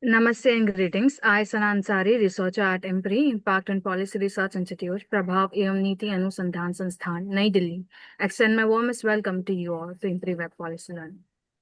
Namaste and greetings. I, Sana Ansari, researcher at IMPRI, Impact and Policy Research Institute, Prabhav एवं नीति अनुसंधान संस्थान, Nai Delhi. Extend my warmest welcome to you all to IMPRI Web Policy Learning.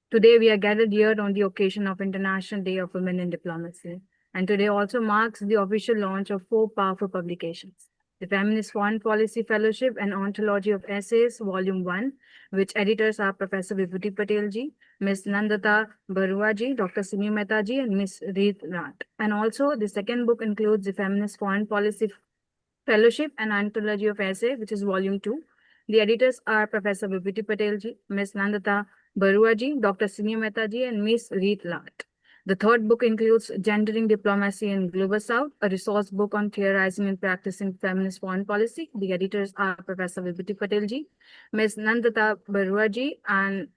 Today we are gathered here on the occasion of International Day of Women in Diplomacy, and today also marks the official launch of 4 powerful publications: the Feminist Foreign Policy Fellowship and Ontology of Essays, Volume 1, which editors are Professor Vibhuti Patel ji, Ms. Nandata Barua ji, Dr. Simi Mehta ji, and Ms. Reet Rat. And also, the second book includes the Feminist Foreign Policy Fellowship and Anthology of Essay, which is Volume 2. The editors are Professor Vibhuti Patel ji, Ms. Nandata Barua ji, Dr. Simi Mehta ji, and Ms. Reet Rat. The third book includes Gendering Diplomacy in Global South, a resource book on theorizing and practicing feminist foreign policy. The editors are Professor Vibhuti Patel ji, Ms. Nandata Barua ji, and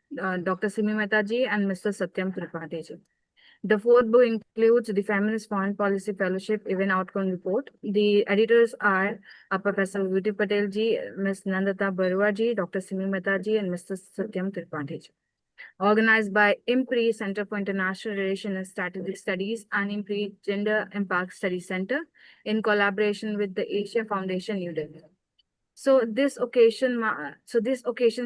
Dr. Simi Mehta ji, and Mr. Satyam Tripathi ji. The fourth book includes the Feminist Foreign Policy Fellowship Event Outcome Report. The editors are Professor Vibhuti Patel ji, Ms. Nandata Barua ji, Dr. Simi Mehta ji, and Mr. Satyam Tripathi ji. Organized by IMPRI Center for International Relations and Strategic Studies and IMPRI Gender Impact Studies Center in collaboration with the Asia Foundation, New Delhi. So this occasion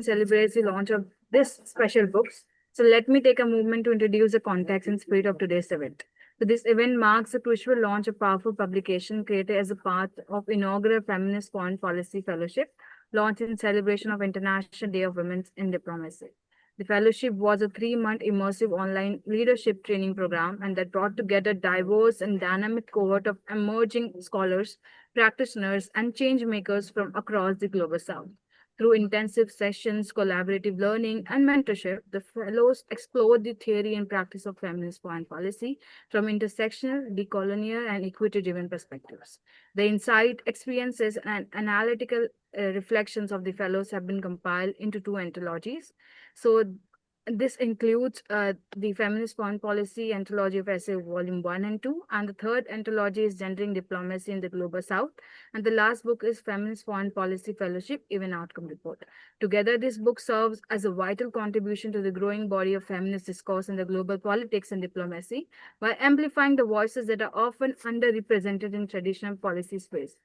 celebrates the launch of this special books. So let me take a moment to introduce the context and spirit of today's event. So this event marks the crucial launch of powerful publication created as a part of inaugural Feminist Foreign Policy Fellowship, launched in celebration of International Day of Women in Diplomacy. The fellowship was a 3-month immersive online leadership training program and that brought together diverse and dynamic cohort of emerging scholars, practitioners, and change makers from across the global south. Through intensive sessions, collaborative learning, and mentorship, the fellows explored the theory and practice of feminist foreign policy from intersectional, decolonial, and equity-driven perspectives. The insight, experiences, and analytical reflections of the fellows have been compiled into 2 anthologies. So this includes the Feminist Foreign Policy Anthology of Essay Volume 1 and 2, and the third anthology is Gendering Diplomacy in the Global South, and the last book is Feminist Foreign Policy Fellowship Event Outcome Report. Together, this book serves as a vital contribution to the growing body of feminist discourse in the global politics and diplomacy, by amplifying the voices that are often underrepresented in traditional policy space.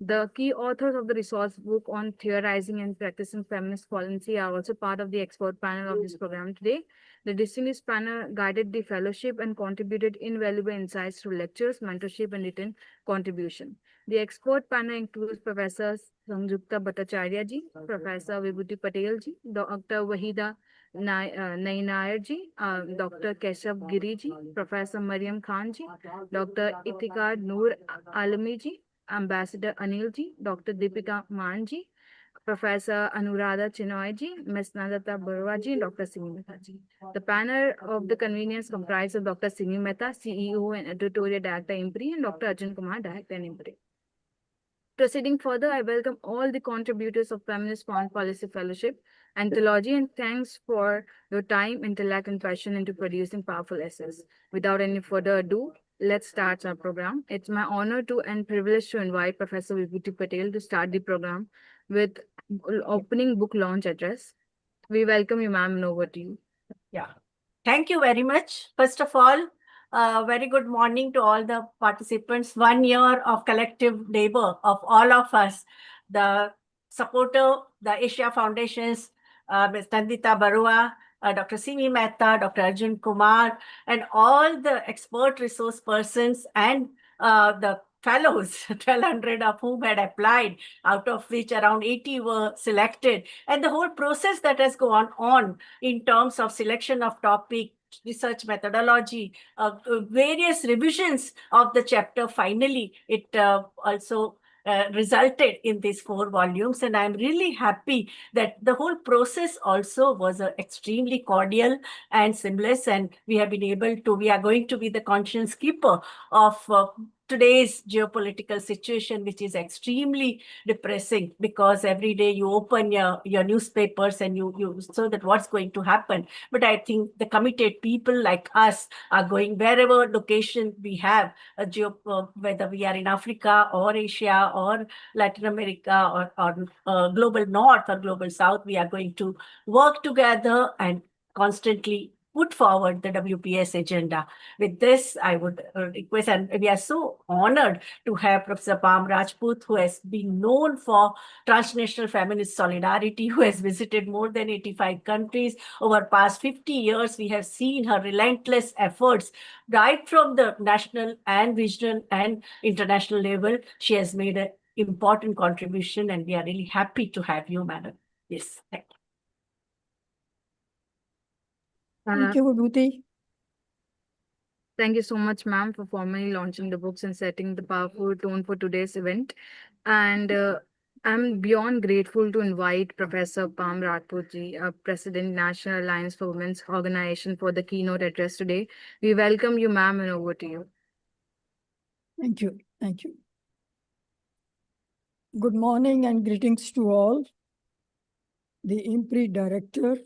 The key authors of the resource book on theorizing and practicing feminist policy are also part of the expert panel of this program today. The distinguished panel guided the fellowship and contributed invaluable insights through lectures, mentorship, and written contribution. The expert panel includes Professor Sanjukta Bhattacharya ji, Professor Vibhuti Patel ji, Dr. Wahida Nainayar ji, Dr. Keshav Giri ji, Professor Mariam Khan ji, Dr. Itikad Noor Alami ji, Ambassador Anil ji, Dr. Deepika Maan ji, Professor Anuradha Chinoy ji, Ms. Nandata Barua ji, Dr. Simi Mehta ji. The panel of the convenience comprised of Dr. Simi Mehta, CEO and Editorial Director IMPRI, and Dr. Arjun Kumar, Director IMPRI. Proceeding further, I welcome all the contributors of Feminist Foreign Policy Fellowship Anthology, and thanks for your time, intellect, and passion into producing powerful essays. Without any further ado, let's start our program. It's my honor to and privilege to invite Professor Vibhuti Patel to start the program with opening book launch address. We welcome you, ma'am, and over to you. Yeah, thank you very much. First of all, very good morning to all the participants. 1 year of collective labor of all of us, the supporter, the Asia Foundations, Ms. Nandita Barua, Dr. Simi Mehta, Dr. Arjun Kumar, and all the expert resource persons and the fellows, 1,200 of whom had applied, out of which around 80 were selected. And the whole process that has gone on in terms of selection of topic, research methodology, various revisions of the chapter. Finally, it also resulted in these 4 volumes, and I'm really happy that the whole process also was extremely cordial and seamless, and we are going to be the conscience keeper of today's geopolitical situation, which is extremely depressing, because every day you open your newspapers and you so that what's going to happen. But I think the committed people like us are going wherever location we have, whether we are in Africa or Asia or Latin America or global north or global south, we are going to work together and constantly put forward the WPS agenda. With this, I would request, and we are so honored to have Professor Pam Rajput, who has been known for transnational feminist solidarity, who has visited more than 85 countries. Over past 50 years, we have seen her relentless efforts right from the national and regional and international level. She has made an important contribution, and we are really happy to have you, madam. Yes, thank you. Thank you, Vibhuti. Thank you so much, ma'am, for formally launching the books and setting the powerful tone for today's event. And I'm beyond grateful to invite Professor Pam Rajputji, President National Alliance for Women's Organization, for the keynote address today. We welcome you, ma'am, and over to you. Thank you. Thank you. Good morning and greetings to all. The IMPRI Director,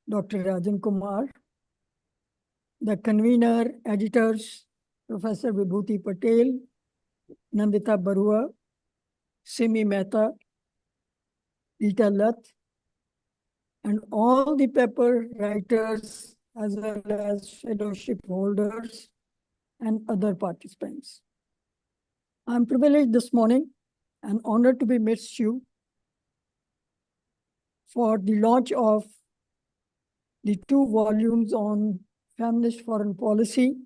Dr. Rajan Kumar, the convener, editors, Professor Vibhuti Patel, Nandita Barua, Simi Mehta, Rita Lat, and all the paper writers, as well as fellowship holders and other participants. I'm privileged this morning and honored to be amidst you for the launch of the 2 volumes on feminist foreign policy,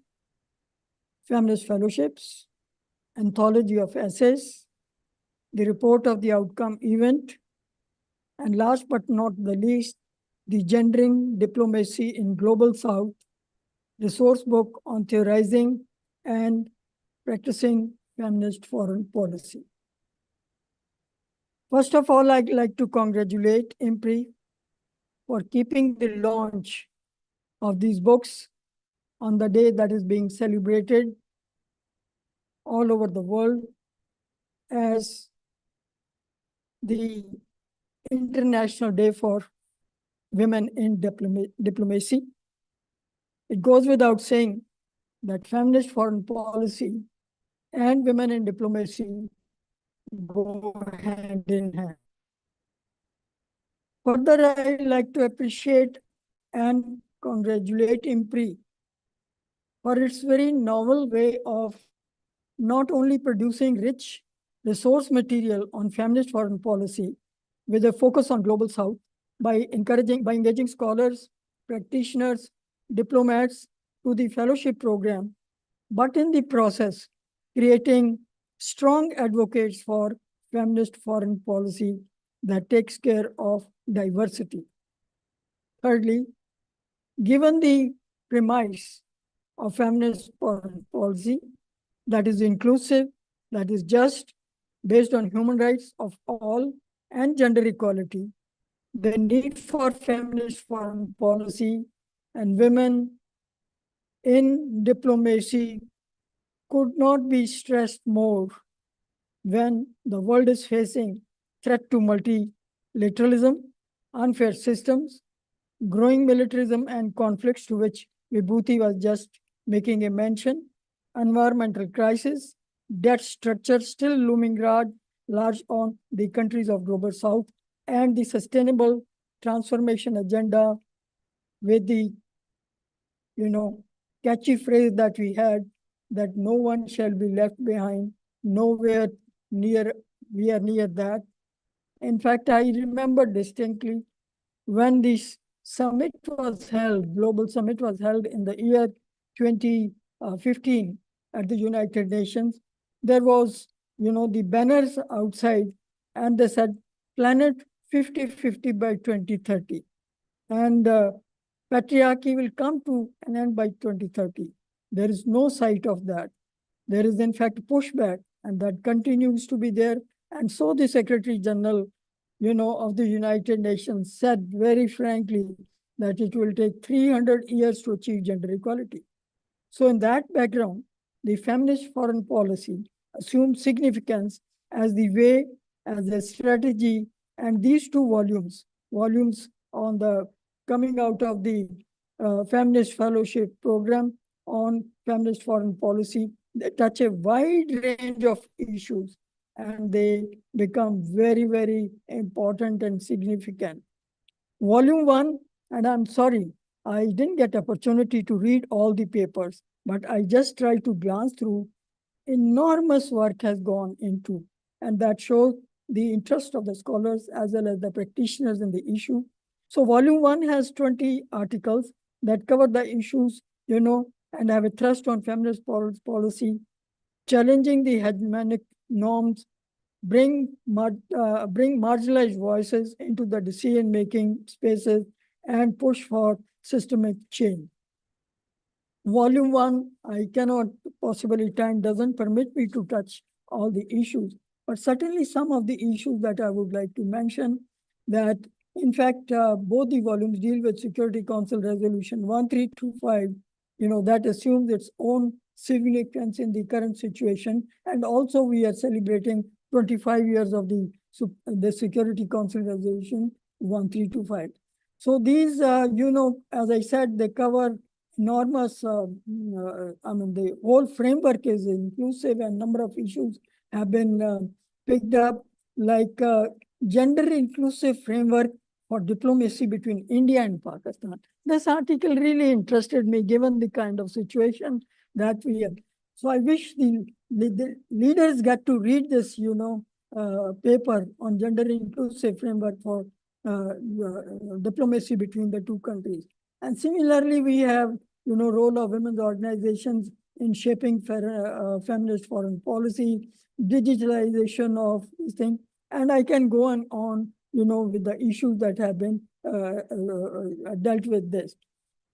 feminist fellowships, anthology of essays, the report of the outcome event, and last but not the least, the gendering diplomacy in Global South, resource book on theorizing and practicing feminist foreign policy. First of all, I'd like to congratulate IMPRI for keeping the launch of these books on the day that is being celebrated all over the world as the International Day for Women in Diplomacy. It goes without saying that feminist foreign policy and women in diplomacy go hand in hand. Further, I'd like to appreciate and congratulate IMPRI for its very novel way of not only producing rich resource material on feminist foreign policy with a focus on Global South by engaging scholars, practitioners, diplomats to the fellowship program, but in the process, creating strong advocates for feminist foreign policy that takes care of diversity. Thirdly, given the premise of feminist foreign policy that is inclusive, that is just, based on human rights of all and gender equality, the need for feminist foreign policy and women in diplomacy could not be stressed more when the world is facing threat to multilateralism, unfair systems, growing militarism and conflicts to which Vibhuti was just making a mention, environmental crisis, debt structure still looming large on the countries of Global South, and the sustainable transformation agenda with the, catchy phrase that we had, that no one shall be left behind, nowhere near, we are near that. In fact, I remember distinctly when this summit was held, global summit was held in the year 2015 at the United Nations, there was, the banners outside, and they said, planet 50-50 by 2030. And patriarchy will come to an end by 2030. There is no sight of that. There is, in fact, pushback, and that continues to be there. And so the Secretary General, of the United Nations said very frankly that it will take 300 years to achieve gender equality. So in that background, the feminist foreign policy assumes significance as the way, as a strategy, and these 2 volumes on the coming out of the Feminist Fellowship Program on feminist foreign policy, they touch a wide range of issues, and they become very, very important and significant. Volume 1, and I'm sorry, I didn't get opportunity to read all the papers, but I just tried to glance through. Enormous work has gone into, and that shows the interest of the scholars as well as the practitioners in the issue. So volume 1 has 20 articles that cover the issues, and have a thrust on feminist policy, challenging the hegemonic norms, bring marginalized voices into the decision-making spaces, and push for systemic change. Volume 1, I cannot possibly, time doesn't permit me to touch all the issues, but certainly some of the issues that I would like to mention that, in fact, both the volumes deal with Security Council Resolution 1325, that assumes its own significance in the current situation. And also we are celebrating 25 years of the Security Council Resolution 1325. So these, as I said, they cover enormous, the whole framework is inclusive and number of issues have been picked up, like gender inclusive framework for diplomacy between India and Pakistan. This article really interested me given the kind of situation that we have. So I wish the leaders get to read this, paper on gender inclusive framework for diplomacy between the two countries. And similarly, we have role of women's organizations in shaping feminist foreign policy, digitalization of this thing. And I can go on, with the issues that have been dealt with this.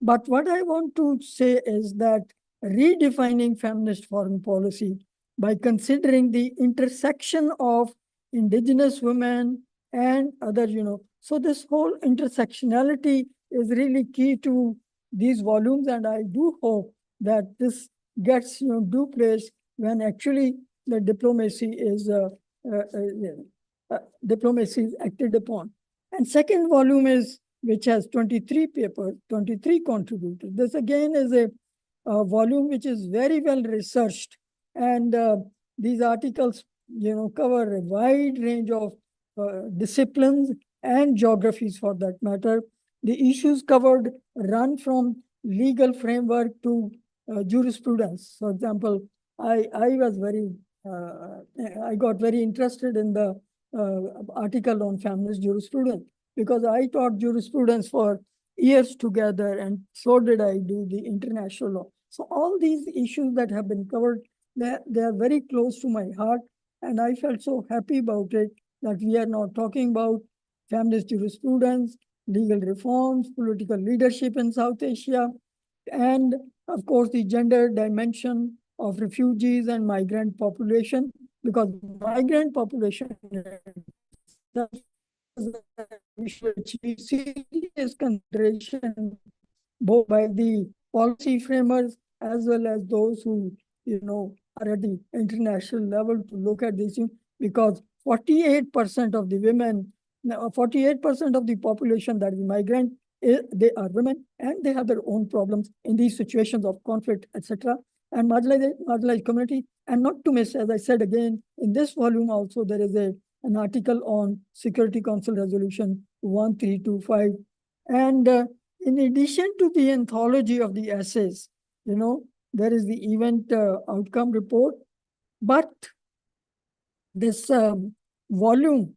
But what I want to say is that redefining feminist foreign policy by considering the intersection of indigenous women and other, so this whole intersectionality is really key to these volumes, and I do hope that this gets due place when actually the diplomacy is acted upon. And second volume is, which has 23 papers, 23 contributors. This again is a volume which is very well researched, and these articles cover a wide range of disciplines and geographies for that matter. The issues covered run from legal framework to jurisprudence. For example, I got very interested in the article on feminist jurisprudence because I taught jurisprudence for years together, and so did I do the international law. So all these issues that have been covered, they are very close to my heart, and I felt so happy about it that we are now talking about feminist jurisprudence, legal reforms, political leadership in South Asia, and of course the gender dimension of refugees and migrant population, because migrant population which we serious consideration both by the policy framers as well as those who are at the international level to look at this, because 48% of the women, 48% of the population that is migrant, they are women, and they have their own problems in these situations of conflict, etc. And marginalized community. And not to miss, as I said again, in this volume also there is an article on Security Council Resolution 1325. And in addition to the anthology of the essays, there is the event outcome report. But this volume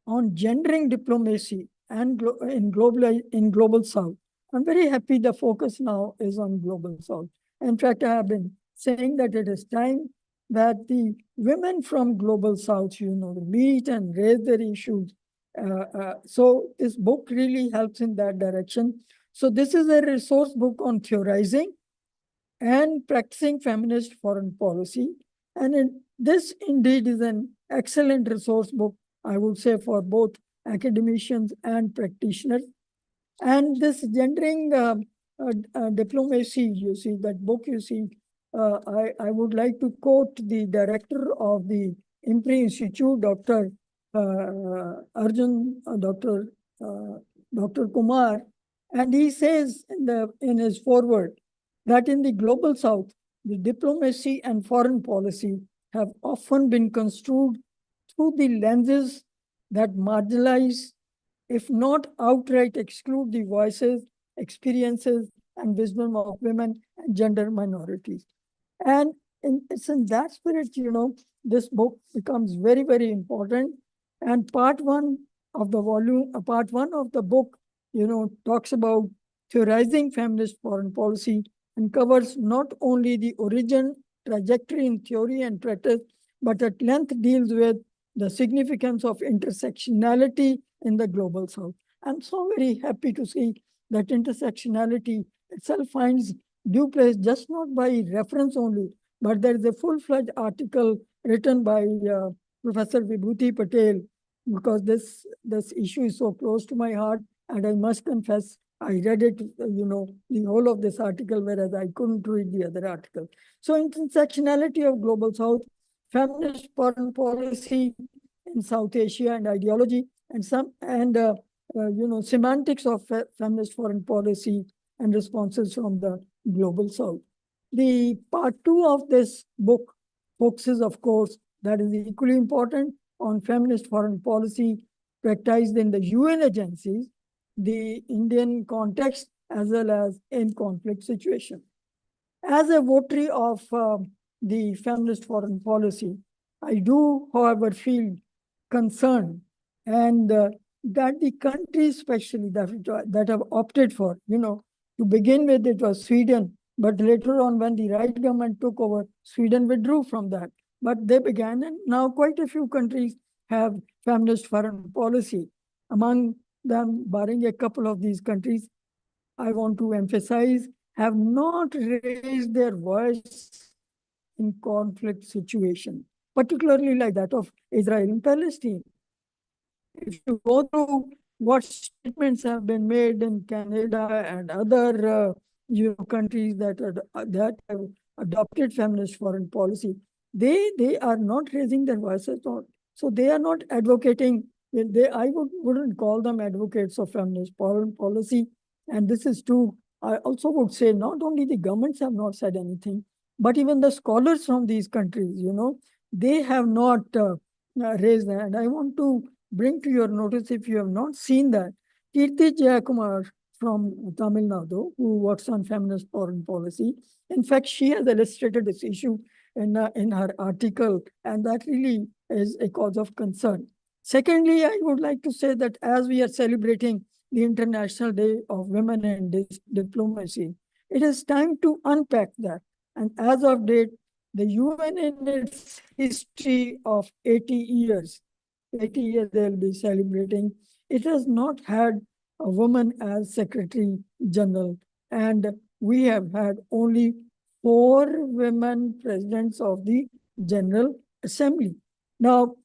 on gendering diplomacy and in global South, I'm very happy the focus now is on global South. In fact, I have been saying that it is time that the women from global South, meet and raise their issues. So this book really helps in that direction. So this is a resource book on theorizing and practicing feminist foreign policy. And this indeed is an excellent resource book, I would say, for both academicians and practitioners. And this gendering diplomacy, that book, I would like to quote the director of the IMPRI Institute, Dr. Dr. Kumar, and he says in his foreword that in the global South, the diplomacy and foreign policy have often been construed through the lenses that marginalize, if not outright exclude, the voices experiences, and wisdom of women and gender minorities. And it's in that spirit, this book becomes very, very important. And part one of the book, talks about theorizing feminist foreign policy and covers not only the origin, trajectory in theory and practice, but at length deals with the significance of intersectionality in the global south. I'm so very happy to see that intersectionality itself finds due place just not by reference only, but there is a full-fledged article written by Professor Vibhuti Patel, because this issue is so close to my heart, and I must confess, I read it, the whole of this article, whereas I couldn't read the other article. So intersectionality of global south, feminist foreign policy in South Asia and ideology, and semantics of feminist foreign policy and responses from the global south. The part two of this book focuses, of course, that is equally important, on feminist foreign policy practiced in the UN agencies, the Indian context, as well as in conflict situation. As a votary of the feminist foreign policy, I do, however, feel concerned, and that the countries, especially that have opted for, to begin with, it was Sweden, but later on, when the right government took over, Sweden withdrew from that. But they began, and now quite a few countries have feminist foreign policy. Among them, barring a couple of these countries, I want to emphasize, have not raised their voice in conflict situation, particularly like that of Israel and Palestine. If you go through what statements have been made in Canada and other countries that have adopted feminist foreign policy, they are not raising their voices. So they are not advocating. I wouldn't call them advocates of feminist foreign policy. And this is true. I also would say not only the governments have not said anything, but even the scholars from these countries, they have not raised that. And I want to bring to your notice, if you have not seen that, Kirti Jayakumar from Tamil Nadu, who works on feminist foreign policy. In fact, she has illustrated this issue in her article, and that really is a cause of concern. Secondly, I would like to say that as we are celebrating the International Day of Women in Diplomacy, it is time to unpack that. And as of date, the UN in its history of 80 years they'll be celebrating, it has not had a woman as Secretary General. And we have had only 4 women presidents of the General Assembly. Now,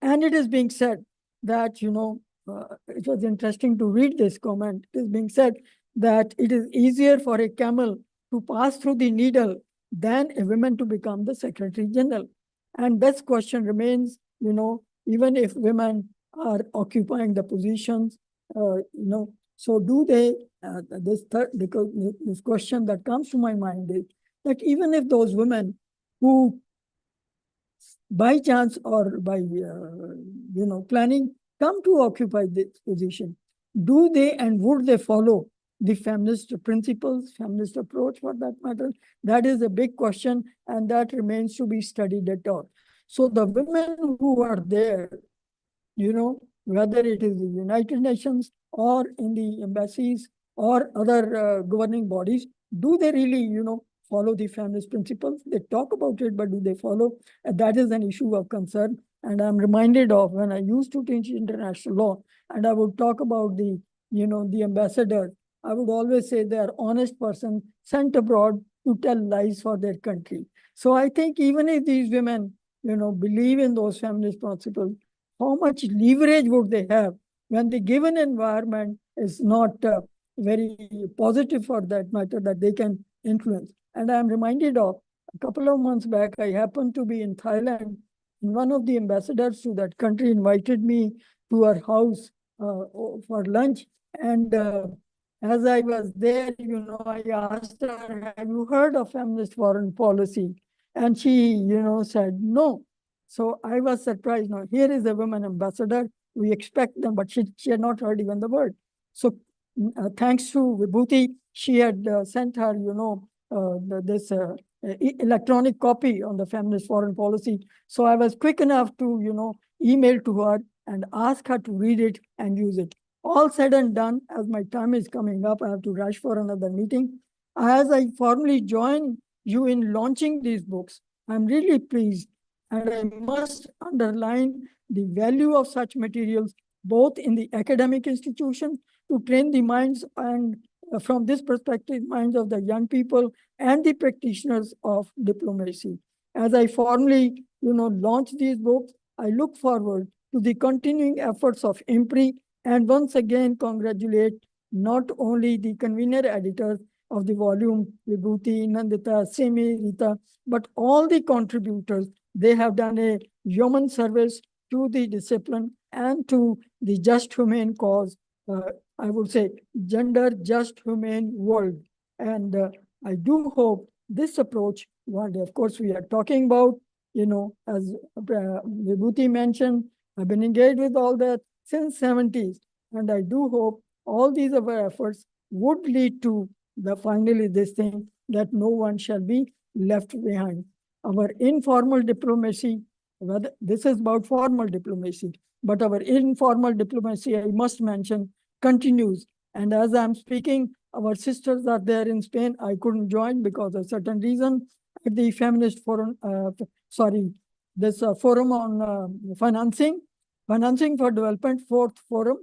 and it is being said that, it was interesting to read this comment. It is being said that it is easier for a camel to pass through the needle than a woman to become the Secretary General. And this question remains, even if women are occupying the positions, so do they, because this question that comes to my mind is that even if those women who by chance or by, planning come to occupy this position, do they and would they follow the feminist principles, feminist approach for that matter? That is a big question, and that remains to be studied at all. So the women who are there, whether it is the United Nations or in the embassies or other governing bodies, do they really, follow the feminist principles? They talk about it, but do they follow? And that is an issue of concern. And I'm reminded of when I used to teach international law, and I would talk about the ambassador. I would always say they are honest person sent abroad to tell lies for their country. So I think even if these women, believe in those feminist principles, how much leverage would they have when the given environment is not very positive for that matter, that they can influence? And I'm reminded of a couple of months back, I happened to be in Thailand. One of the ambassadors to that country invited me to her house for lunch. And as I was there, I asked her, have you heard of feminist foreign policy? And she, said no. So I was surprised. Now, here is a woman ambassador. We expect them, but she had not heard even the word. So thanks to Vibhuti, she had sent her, this electronic copy on the feminist foreign policy. So I was quick enough to, email to her and ask her to read it and use it. All said and done, as my time is coming up, I have to rush for another meeting. As I formally join you in launching these books, I'm really pleased, and I must underline the value of such materials, both in the academic institution to train the minds and from this perspective, minds of the young people and the practitioners of diplomacy. As I formally, launch these books, I look forward to the continuing efforts of IMPRI and once again congratulate not only the convener editors of the volume, Vibhuti, Nandita, Semi, Rita, but all the contributors. They have done a human service to the discipline and to the just humane cause, I would say, gender just humane world. And I do hope this approach, what of course we are talking about, as Vibhuti mentioned, I've been engaged with all that since 70s. And I do hope all these our efforts would lead to finally this thing that no one shall be left behind. Our informal diplomacy, whether this is about formal diplomacy, but our informal diplomacy, I must mention, continues. And as I'm speaking, our sisters are there in Spain. I couldn't join because of certain reason at the Feminist Forum, this forum on financing for development, fourth forum,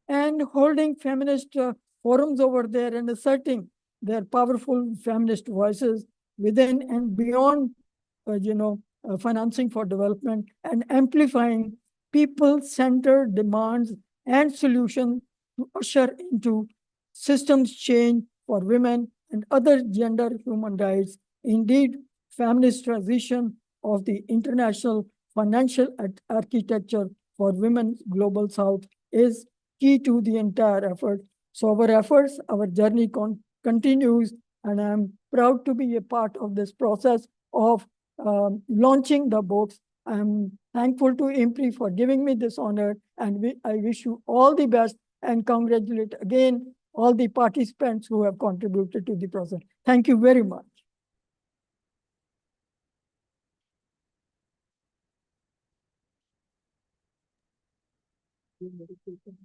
and holding feminist forums over there and asserting their powerful feminist voices within and beyond, financing for development and amplifying people-centered demands and solutions to usher into systems change for women and other gender human rights. Indeed, feminist transition of the international financial architecture for women's global south is key to the entire effort. So our journey continues, and I'm proud to be a part of this process of launching the books. I'm thankful to IMPRI for giving me this honor, and I wish you all the best and congratulate again all the participants who have contributed to the process. Thank you very much.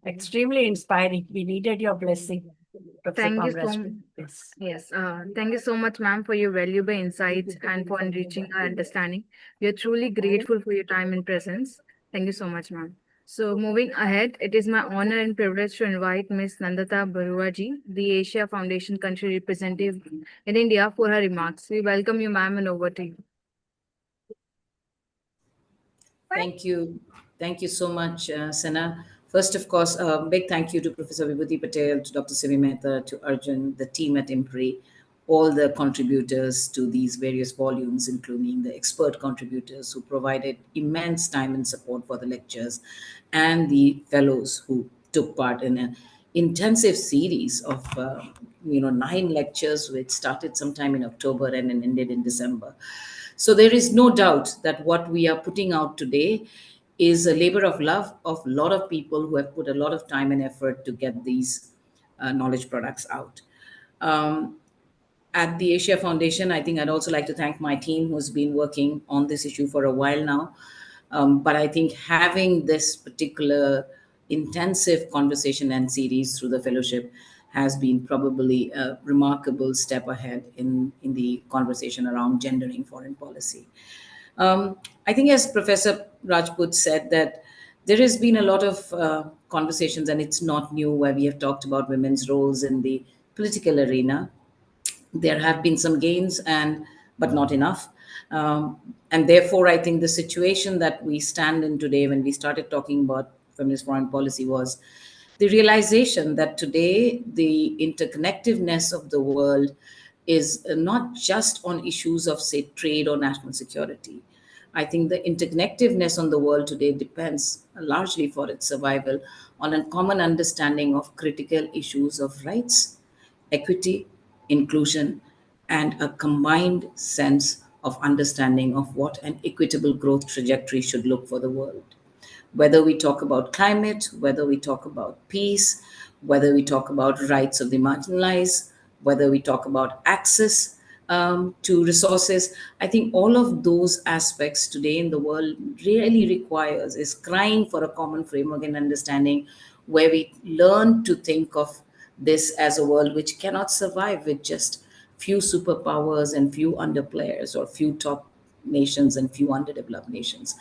Extremely inspiring. We needed your blessing. Thank you so much. Yes, thank you so much, ma'am, for your valuable insights and for enriching our understanding. We are truly grateful for your time and presence. Thank you so much, ma'am. So moving ahead, it is my honor and privilege to invite Ms. Nandita Baruaji, the Asia Foundation country representative in India, for her remarks. We welcome you, ma'am, and over to you. Thank you. Thank you so much, Sana. First, of course, a big thank you to Professor Vibhuti Patel, to Dr. Sivi Mehta, to Arjun, the team at IMPRI, all the contributors to these various volumes, including the expert contributors who provided immense time and support for the lectures, and the fellows who took part in an intensive series of 9 lectures, which started sometime in October and ended in December. So there is no doubt that what we are putting out today is a labor of love of a lot of people who have put a lot of time and effort to get these knowledge products out. At the Asia Foundation, I think I'd also like to thank my team who's been working on this issue for a while now. But I think having this particular intensive conversation and series through the fellowship has been probably a remarkable step ahead in the conversation around gendering foreign policy. I think, as Professor Rajput said, that there has been a lot of conversations, and it's not new, where we have talked about women's roles in the political arena. There have been some gains, but not enough. And therefore, I think the situation that we stand in today, when we started talking about feminist foreign policy, was the realization that today the interconnectedness of the world is not just on issues of, say, trade or national security. I think the interconnectedness on the world today depends largely for its survival on a common understanding of critical issues of rights, equity, inclusion, and a combined sense of understanding of what an equitable growth trajectory should look for the world. Whether we talk about climate, whether we talk about peace, whether we talk about rights of the marginalized, whether we talk about access to resources. I think all of those aspects today in the world really requires, is crying for a common framework and understanding, where we learn to think of this as a world which cannot survive with just few superpowers and few underplayers, or few top nations and few underdeveloped nations.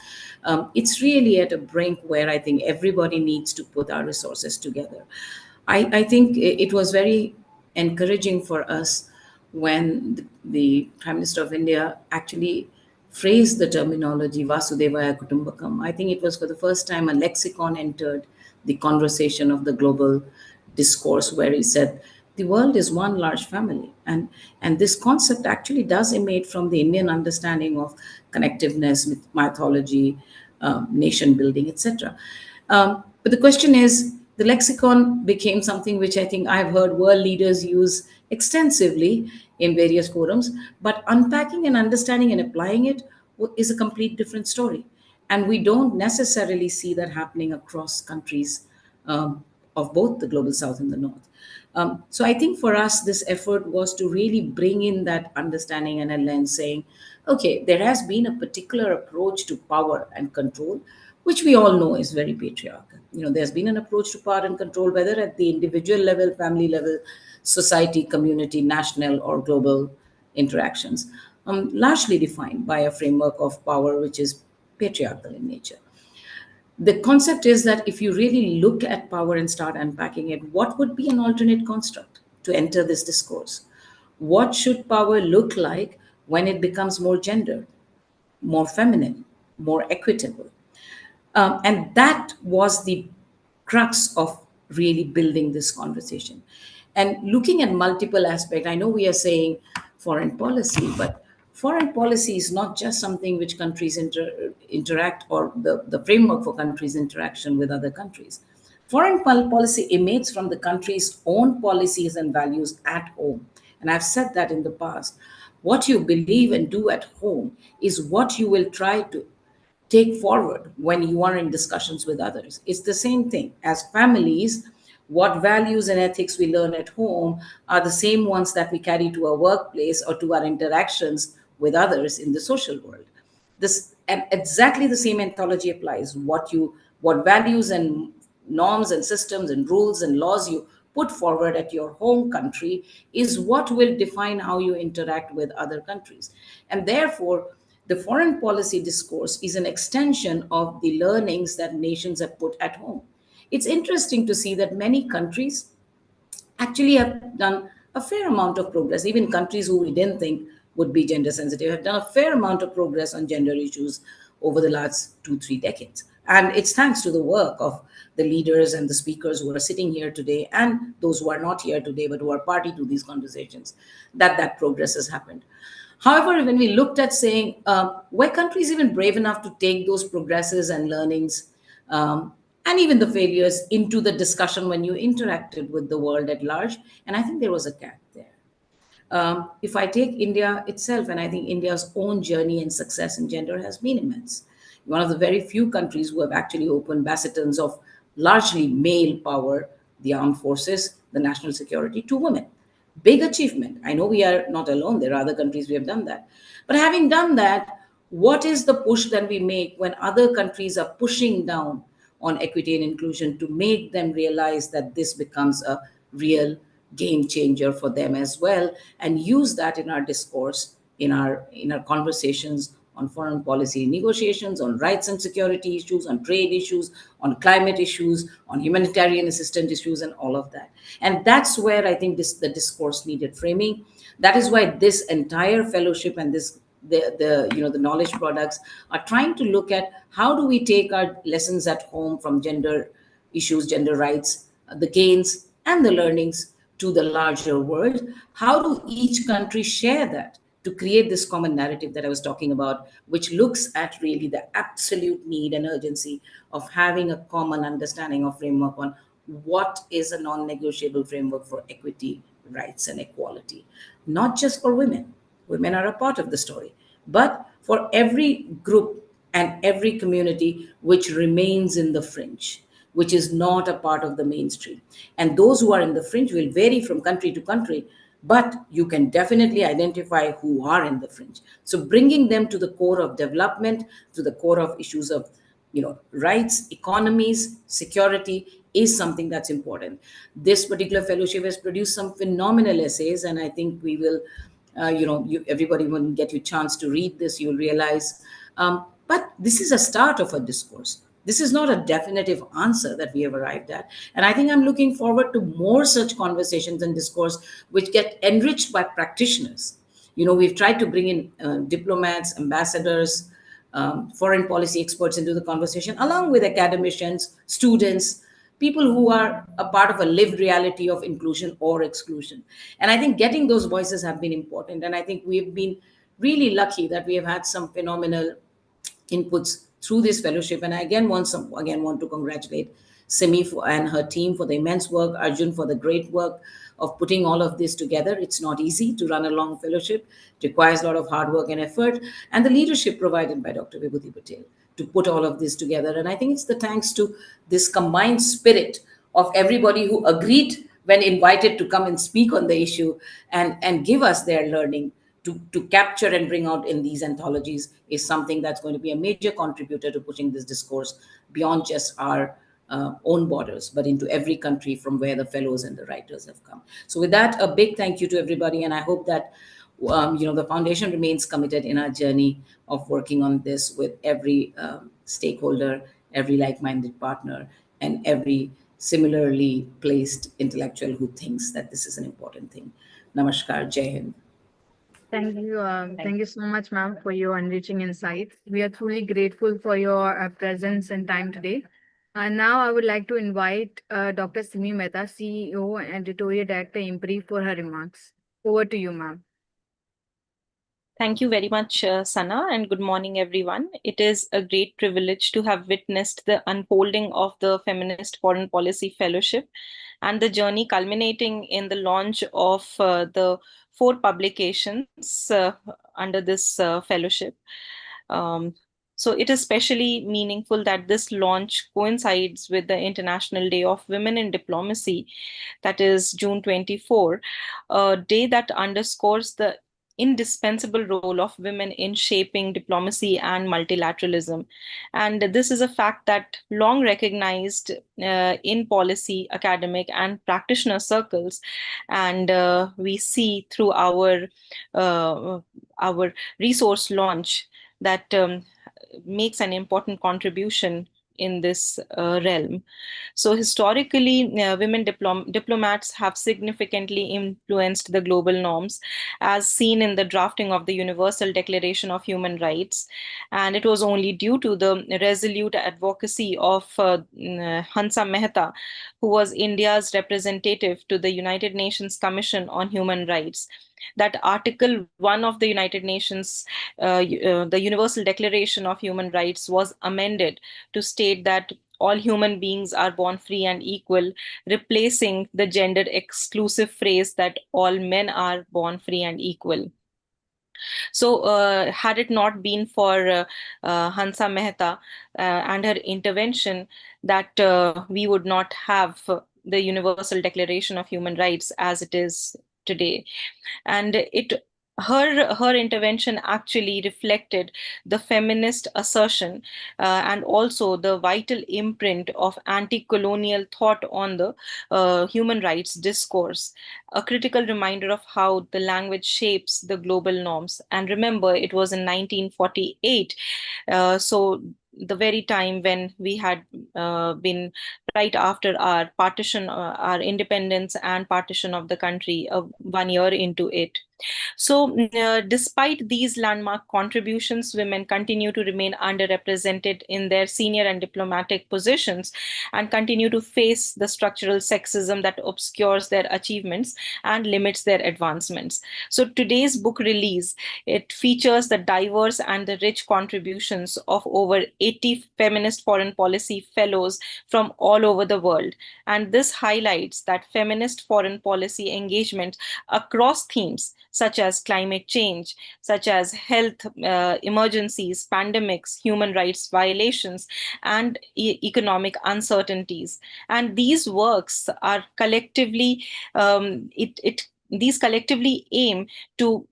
It's really at a brink where I think everybody needs to put our resources together. I think it was very encouraging for us when the Prime Minister of India actually phrased the terminology Vasudevaya Kutumbakam. I think it was for the first time a lexicon entered the conversation of the global discourse, where he said the world is one large family. And this concept actually does emanate from the Indian understanding of connectiveness, mythology, nation building, etc. But the question is, the lexicon became something which I think I've heard world leaders use extensively in various forums, but unpacking and understanding and applying it is a complete different story. And we don't necessarily see that happening across countries of both the global south and the north. So I think for us, this effort was to really bring in that understanding and a lens saying, okay, there has been a particular approach to power and control, which we all know is very patriarchal. There's been an approach to power and control, whether at the individual level, family level, society, community, national, or global interactions, largely defined by a framework of power which is patriarchal in nature. The concept is that if you really look at power and start unpacking it, what would be an alternate construct to enter this discourse? What should power look like when it becomes more gendered, more feminine, more equitable? And that was the crux of really building this conversation. And looking at multiple aspects, I know we are saying foreign policy, but foreign policy is not just something which countries interact, or the framework for countries' interaction with other countries. Foreign policy emanates from the country's own policies and values at home. And I've said that in the past. What you believe and do at home is what you will try to take forward when you are in discussions with others. It's the same thing. As families, what values and ethics we learn at home are the same ones that we carry to our workplace or to our interactions with others in the social world. This, and exactly the same anthology applies. What values and norms and systems and rules and laws you put forward at your home country is what will define how you interact with other countries. And therefore, the foreign policy discourse is an extension of the learnings that nations have put at home. It's interesting to see that many countries actually have done a fair amount of progress. Even countries who we didn't think would be gender sensitive have done a fair amount of progress on gender issues over the last 2-3 decades. And it's thanks to the work of the leaders and the speakers who are sitting here today, and those who are not here today but who are party to these conversations, that progress has happened. However, when we looked at saying, were countries even brave enough to take those progresses and learnings, and even the failures, into the discussion when you interacted with the world at large? And I think there was a gap there. If I take India itself, and I think India's own journey and success in gender has been immense. One of the very few countries who have actually opened bastions of largely male power, the armed forces, the national security, to women. Big achievement. I know we are not alone. There are other countries who have done that. But having done that, what is the push that we make when other countries are pushing down on equity and inclusion to make them realize that this becomes a real game changer for them as well, and use that in our discourse, in our conversations on foreign policy negotiations, on rights and security issues, on trade issues, on climate issues, on humanitarian assistance issues, and all of that. And that's where I think the discourse needed framing. That is why this entire fellowship and the knowledge products are trying to look at how do we take our lessons at home from gender issues, gender rights, the gains and the learnings to the larger world. How do each country share that to create this common narrative that I was talking about, which looks at really the absolute need and urgency of having a common understanding of framework on what is a non-negotiable framework for equity, rights, and equality, not just for women. Women are a part of the story, but for every group and every community which remains in the fringe. which is not a part of the mainstream. And those who are in the fringe will vary from country to country, but you can definitely identify who are in the fringe. So bringing them to the core of development, to the core of issues of rights, economies, security is something that's important. This particular fellowship has produced some phenomenal essays, and I think we will, everybody, when you get your chance to read this, you'll realize. But this is a start of a discourse. This is not a definitive answer that we have arrived at. And I think I'm looking forward to more such conversations and discourse which get enriched by practitioners. We've tried to bring in diplomats, ambassadors, foreign policy experts into the conversation, along with academicians, students, people who are a part of a lived reality of inclusion or exclusion. And I think getting those voices have been important. And I think we've been really lucky that we have had some phenomenal inputs through this fellowship. And I again want to congratulate Simi and her team for the immense work, Arjun for the great work of putting all of this together. It's not easy to run a long fellowship. It requires a lot of hard work and effort, and the leadership provided by Dr. Vibhuti Patel to put all of this together. And I think it's the thanks to this combined spirit of everybody who agreed when invited to come and speak on the issue and give us their learning to capture and bring out in these anthologies is something that's going to be a major contributor to pushing this discourse beyond just our own borders, but into every country from where the fellows and the writers have come. So with that, a big thank you to everybody. And I hope that the foundation remains committed in our journey of working on this with every stakeholder, every like-minded partner, and every similarly placed intellectual who thinks that this is an important thing. Namaskar, Jai Hind. Thank you. Thank you so much, ma'am, for your enriching insights. We are truly grateful for your presence and time today. And now I would like to invite Dr. Simi Mehta, CEO and Editorial Director, IMPRI, for her remarks. Over to you, ma'am. Thank you very much, Sana, and good morning, everyone. It is a great privilege to have witnessed the unfolding of the Feminist Foreign Policy Fellowship and the journey culminating in the launch of the 4 publications under this fellowship. So it is especially meaningful that this launch coincides with the International Day of Women in Diplomacy, that is June 24, a day that underscores the indispensable role of women in shaping diplomacy and multilateralism. And this is a fact that long recognized in policy, academic, and practitioner circles. And we see through our resource launch that makes an important contribution in this realm. So historically, women diplomats have significantly influenced the global norms, as seen in the drafting of the Universal Declaration of Human Rights. And it was only due to the resolute advocacy of Hansa Mehta, who was India's representative to the United Nations Commission on Human Rights, that Article 1 of the United Nations, the Universal Declaration of Human Rights, was amended to state that all human beings are born free and equal, replacing the gender exclusive phrase that all men are born free and equal. So had it not been for Hansa Mehta and her intervention, that we would not have the Universal Declaration of Human Rights as it is today. And her intervention actually reflected the feminist assertion and also the vital imprint of anti-colonial thought on the human rights discourse, a critical reminder of how the language shapes the global norms. And remember, it was in 1948, so the very time when we had been right after our partition, our independence and partition of the country, 1 year into it. So despite these landmark contributions, women continue to remain underrepresented in their senior and diplomatic positions and continue to face the structural sexism that obscures their achievements and limits their advancements. So today's book release, it features the diverse and the rich contributions of over 80 feminist foreign policy fellows from all over the world. And this highlights that feminist foreign policy engagement across themes such as climate change, such as health emergencies, pandemics, human rights violations, and economic uncertainties. And these works are collectively, these collectively aim to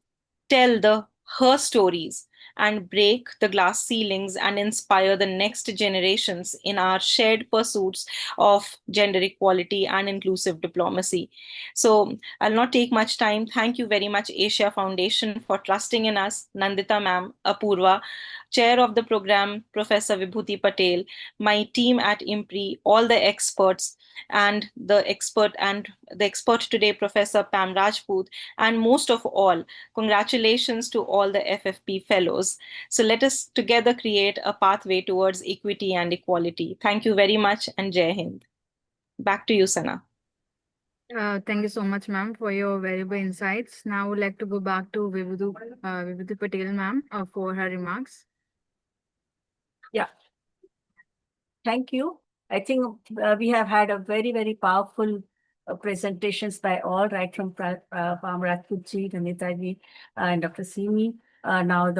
tell her stories and break the glass ceilings and inspire the next generations in our shared pursuits of gender equality and inclusive diplomacy. So I'll not take much time. Thank you very much, Asia Foundation, for trusting in us, Nandita ma'am, Apurva, chair of the program, Professor Vibhuti Patel, my team at IMPRI, all the experts, and the expert today, Professor Pam Rajput, and most of all, congratulations to all the FFP fellows. So let us together create a pathway towards equity and equality. Thank you very much, and Jai Hind. Back to you, Sana. Thank you so much, ma'am, for your valuable insights. Now I would like to go back to Vibhuti Patel, ma'am, for her remarks. Yeah. Thank you. I think we have had a very, very powerful presentations by all, right from Pam Rajputji, Nandita and Dr. Simi. Now,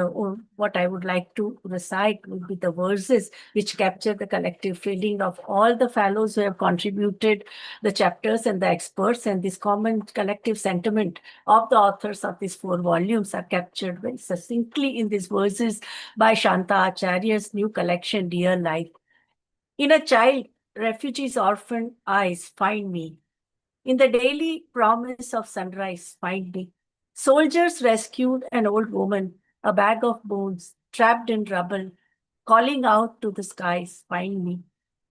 what I would like to recite would be the verses which capture the collective feeling of all the fellows who have contributed the chapters and the experts, and this common collective sentiment of the authors of these 4 volumes are captured very succinctly in these verses by Shanta Acharya's new collection, Dear Life. In a child, refugees' orphan eyes find me. In the daily promise of sunrise, find me. Soldiers rescued an old woman, a bag of bones, trapped in rubble, calling out to the skies, find me.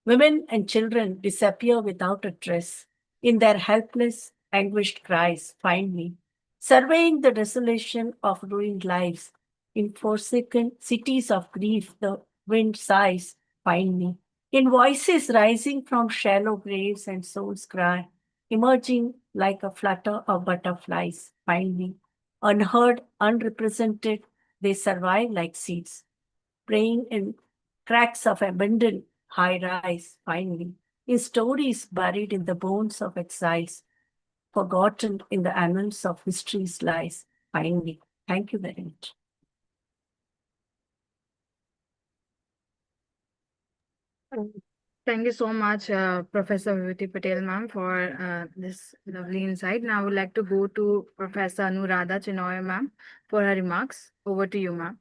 Women and children disappear without a trace. In their helpless, anguished cries, find me. Surveying the desolation of ruined lives, in forsaken cities of grief, the wind sighs, find me. In voices rising from shallow graves and souls cry, emerging like a flutter of butterflies, find me. Unheard, unrepresented, they survive like seeds, praying in cracks of abandoned high-rise, finally, in stories buried in the bones of exiles, forgotten in the annals of history's lies, finally. Thank you very much. Thank you so much, Professor Vibhuti Patel, ma'am, for this lovely insight. Now I would like to go to Professor Anuradha Chinoy, ma'am, for her remarks. Over to you, ma'am.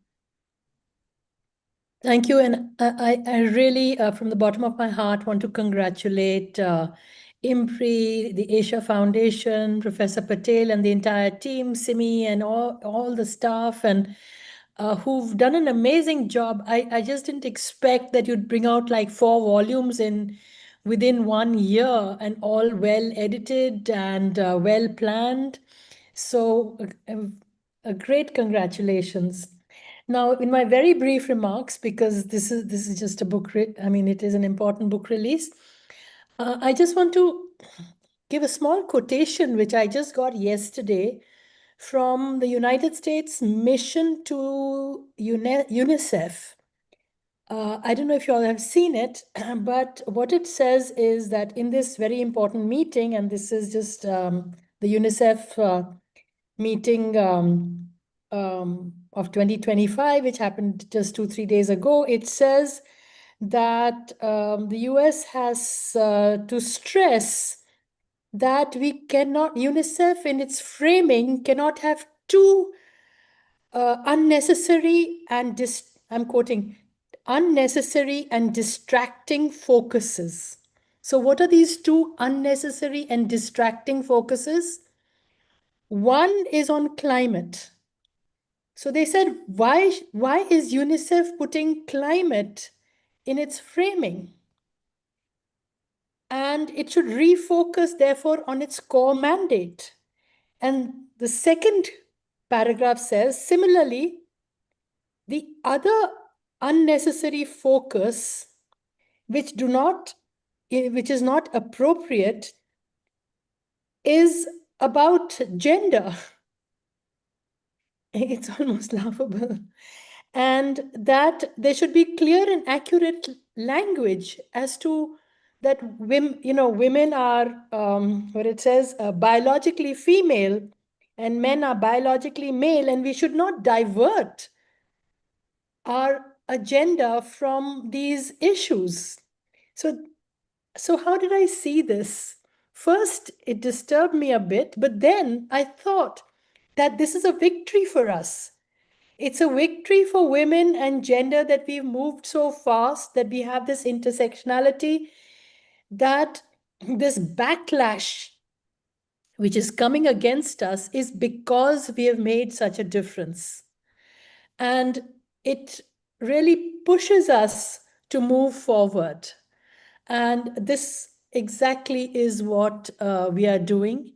Thank you. And I really, from the bottom of my heart, want to congratulate IMPRI, the Asia Foundation, Professor Patel, and the entire team, Simi, and all the staff, and who've done an amazing job. I just didn't expect that you'd bring out like 4 volumes within 1 year, and all well edited and well planned. So a great congratulations. Now, in my very brief remarks, because this is just a book, it is an important book release. I just want to give a small quotation which I just got yesterday from the United States mission to UNICEF. I don't know if you all have seen it, but what it says is that in this very important meeting, and this is just the UNICEF meeting of 2025, which happened just 2-3 days ago, it says that the US has to stress that we cannot, UNICEF in its framing cannot have 2 unnecessary and I'm quoting, unnecessary and distracting focuses. So what are these 2 unnecessary and distracting focuses? One is on climate. So they said, why is UNICEF putting climate in its framing? And it should refocus, therefore, on its core mandate. And the second paragraph says, similarly, the other unnecessary focus, which is not appropriate, is about gender. It's almost laughable. And that there should be clear and accurate language as to that women are, where it says biologically female, and men are biologically male, and we should not divert our agenda from these issues. So how did I see this? First, it disturbed me a bit, but then I thought that this is a victory for us. It's a victory for women and gender that we've moved so fast, that we have this intersectionality, that this backlash which is coming against us is because we have made such a difference. And it really pushes us to move forward. And this exactly is what we are doing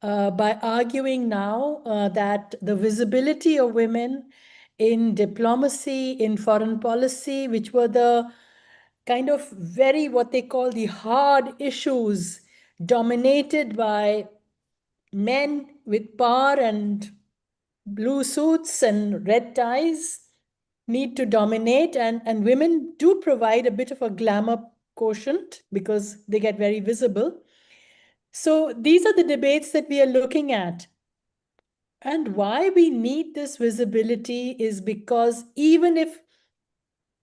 by arguing now that the visibility of women in diplomacy, in foreign policy, which were the kind of very what they call the hard issues dominated by men with power and blue suits and red ties, need to dominate, and women do provide a bit of a glamour quotient because they get very visible. So these are the debates that we are looking at. And why we need this visibility is because even if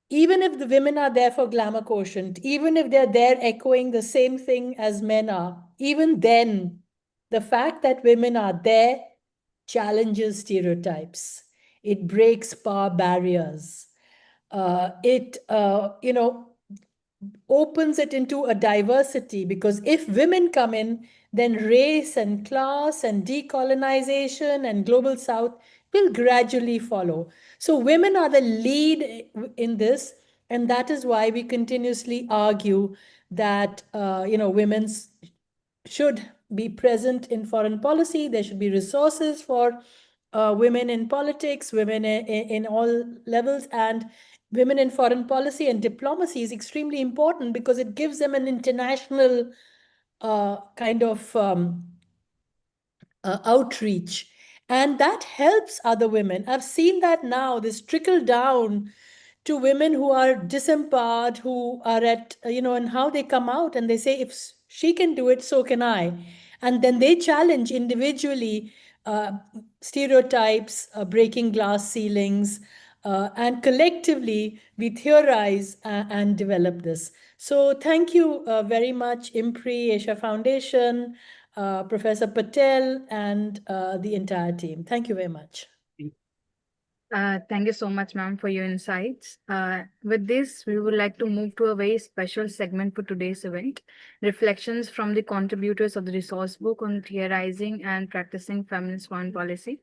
the women are there for glamour quotient, even if they're there echoing the same thing as men are, even then, the fact that women are there challenges stereotypes. It breaks power barriers. It opens it into a diversity, because if women come in, then race and class and decolonization and global south will gradually follow. So women are the lead in this, and that is why we continuously argue that women should be present in foreign policy. There should be resources for women in politics, women in all levels, and women in foreign policy and diplomacy is extremely important because it gives them an international kind of outreach. And that helps other women. I've seen that now, this trickle down to women who are disempowered, who are at, and how they come out and they say, if she can do it, so can I. And then they challenge individually stereotypes, breaking glass ceilings, and collectively we theorize and develop this. So thank you very much, IMPRI, Asia Foundation, Professor Patel, and the entire team. Thank you very much. Thank you so much, ma'am, for your insights. With this, we would like to move to a very special segment for today's event, reflections from the contributors of the resource book on theorizing and practicing feminist foreign policy.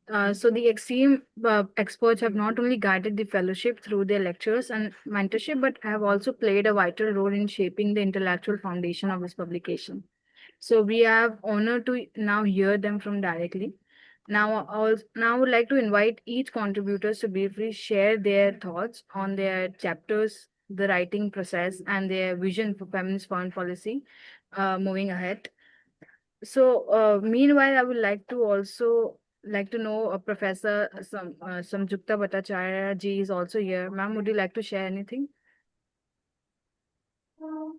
So the esteemed experts have not only guided the fellowship through their lectures and mentorship, but have also played a vital role in shaping the intellectual foundation of this publication. So we have honor to now hear them from directly. Now, I would like to invite each contributors to briefly share their thoughts on their chapters, the writing process, and their vision for feminist foreign policy moving ahead. So, meanwhile, I would like to also like to know Professor Samjukta Bhattacharya ji is also here. Ma'am, would you like to share anything? Hello.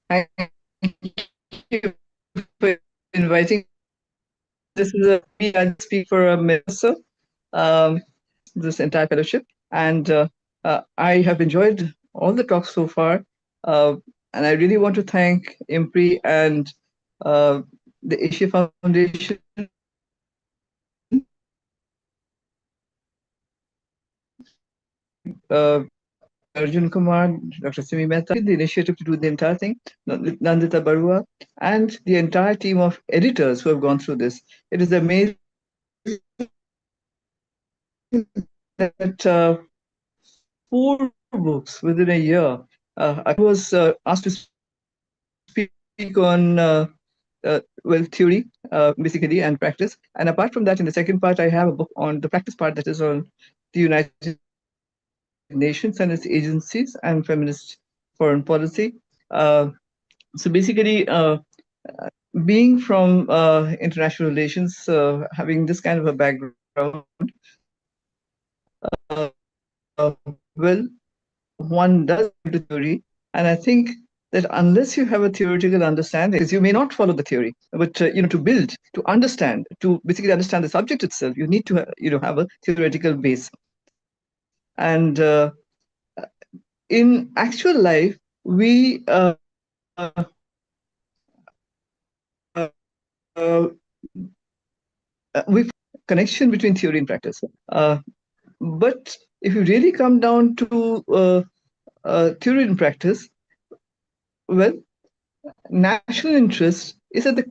Thank you for inviting. This is me. I'll speak for a minute or so. This entire fellowship, and I have enjoyed all the talks so far, and I really want to thank IMPRI and the Asia Foundation Arjun Kumar, Dr. Simi Mehta, the initiative to do the entire thing, Nandita Barua, and the entire team of editors who have gone through this. It is amazing that 4 books within a year. I was asked to speak on theory, basically, and practice. And apart from that, in the second part, I have a book on the practice part that is on the United Nations and its agencies and feminist foreign policy. So basically, being from international relations, having this kind of a background, well, one does into theory, and I think that unless you have a theoretical understanding, you may not follow the theory. But to build, to understand, to basically understand the subject itself, you need to have a theoretical base. And in actual life, we we connection between theory and practice. But if you really come down to theory and practice, well, national interest is at the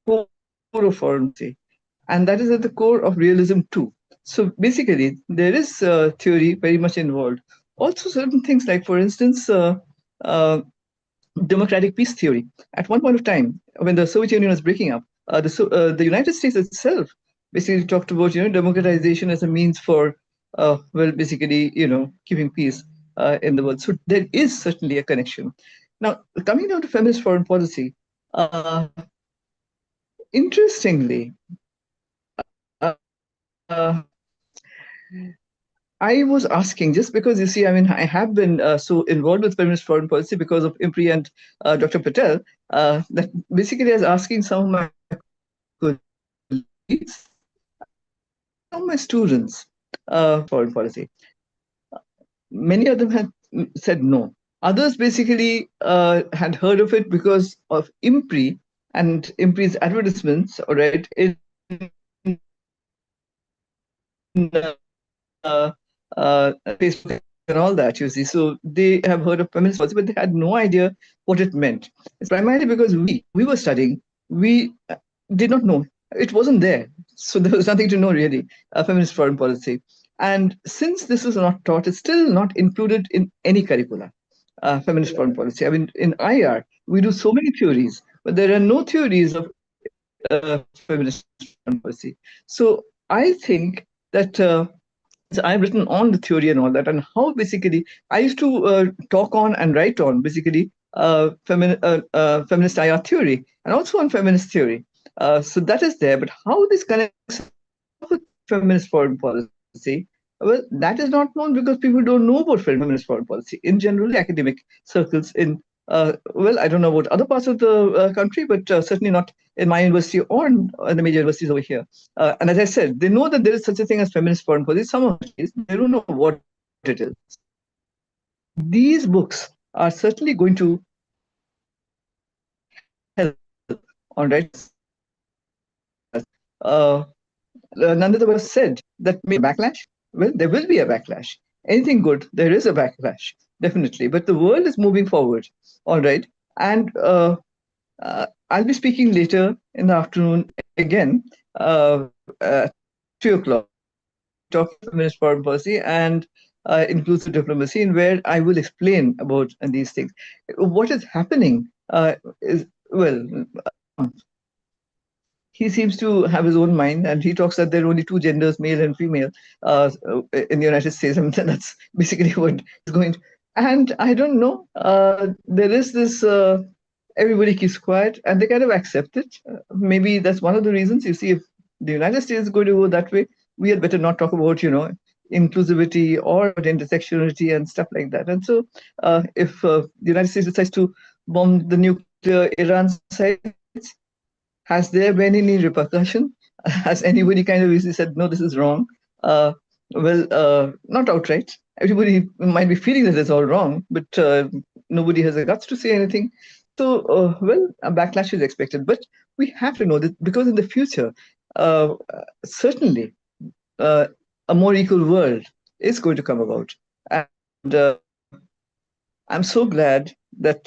core of foreign policy, and that is at the core of realism too. So basically, there is theory very much involved. Also, certain things like, for instance, uh, democratic peace theory. At one point of time, when the Soviet Union was breaking up, the United States itself basically talked about democratization as a means for basically keeping peace in the world. So there is certainly a connection. Now, coming down to feminist foreign policy, interestingly, uh, I was asking, just because you see, I mean, I have been so involved with feminist foreign policy because of IMPRI and Dr. Patel, that basically I was asking some of my colleagues, some of my students, foreign policy. Many of them had said no. Others basically had heard of it because of IMPRI and IMPRI's advertisements, all right, in Facebook and all that, you see. So they have heard of feminist policy, but they had no idea what it meant. It's primarily because we were studying, we did not know. It wasn't there. So there was nothing to know really, feminist foreign policy. And since this is not taught, it's still not included in any curricula, feminist foreign policy. I mean, in IR, we do so many theories, but there are no theories of feminist foreign policy. So I think that I've written on the theory and all that, and how basically I used to talk on and write on basically feminist IR theory and also on feminist theory. So that is there, but how this connects with feminist foreign policy, well, that is not known because people don't know about feminist foreign policy in general academic circles in I don't know about other parts of the country, but certainly not in my university or in the major universities over here. And as I said, they know that there is such a thing as feminist foreign policy. Some of these, they don't know what it is. These books are certainly going to help, all right. None of us said that may backlash. Well, there will be a backlash. Anything good, there is a backlash, definitely. But the world is moving forward, all right. And I'll be speaking later in the afternoon again, at 3 o'clock, talking feminist foreign policy and inclusive diplomacy, in where I will explain about these things. What is happening is, well, he seems to have his own mind, and he talks that there are only two genders, male and female, in the United States. I mean, that's basically what is going to. And I don't know, there is this, everybody keeps quiet and they kind of accept it. Maybe that's one of the reasons. You see, if the United States is going to go that way, we had better not talk about, inclusivity or intersectionality and stuff like that. And so if the United States decides to bomb the nuclear Iran sites, has there been any repercussion? Has anybody kind of easily said, no, this is wrong? Not outright. Everybody might be feeling that it's all wrong, but nobody has the guts to say anything. So, a backlash is expected. But we have to know that, because in the future, certainly a more equal world is going to come about. And I'm so glad that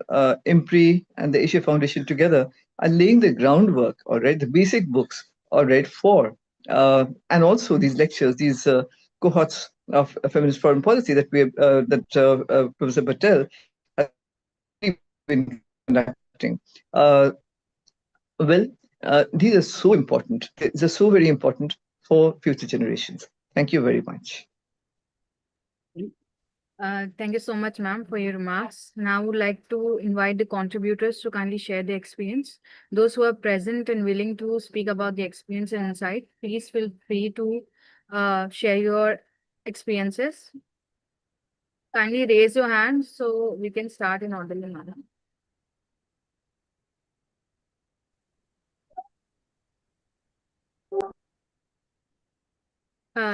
IMPRI and the Asia Foundation together are laying the groundwork, all right, the basic books, all right, for, and also these lectures, these cohorts of feminist foreign policy that Professor Patel has been conducting. These are so important. These are so very important for future generations. Thank you very much. Thank you so much, ma'am, for your remarks. Now I would like to invite the contributors to kindly share their experience. Those who are present and willing to speak about the experience and insight, please feel free to share your experiences. Kindly raise your hand so we can start in orderly manner.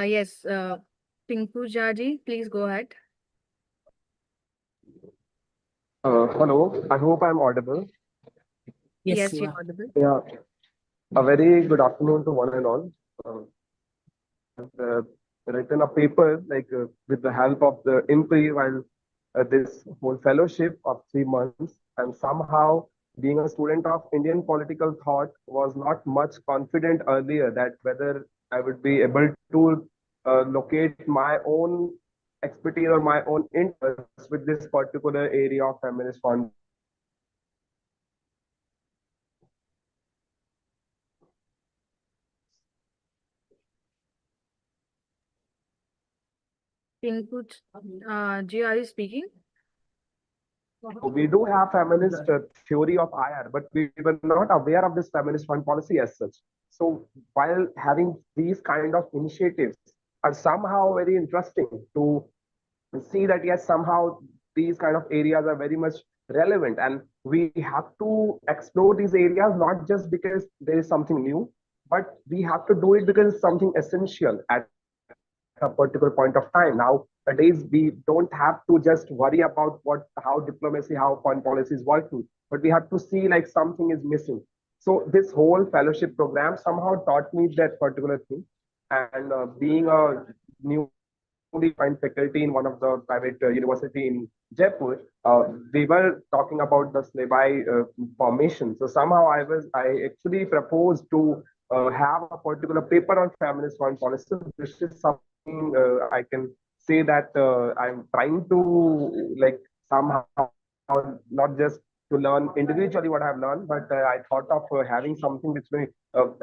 Yes, Pinku Jaji, please go ahead. Hello, I hope I'm audible. Yes, you you're are. audible. Yeah, a very good afternoon to one and all. I've written a paper with the help of the IMPRI while this whole fellowship of 3 months, and somehow being a student of Indian political thought was not much confident earlier that whether I would be able to locate my own expertise or my own interest with this particular area of feminist Pinku, Ji, are you speaking? We do have feminist theory of IR, but we were not aware of this feminist fund policy as such. So while having these kind of initiatives are somehow very interesting to see that yes, somehow these kind of areas are very much relevant, and we have to explore these areas not just because there is something new, but we have to do it because it's something essential at a particular point of time. Nowadays, we don't have to just worry about how diplomacy, how foreign policy is working, but we have to see like something is missing. So this whole fellowship program somehow taught me that particular thing. And being a newly joined faculty in one of the private university in Jaipur, we were talking about the syllabi formation. So somehow I actually proposed to have a particular paper on feminist foreign policy. This is something I can say that I'm trying to like somehow not just to learn individually what I've learned, but I thought of having something which may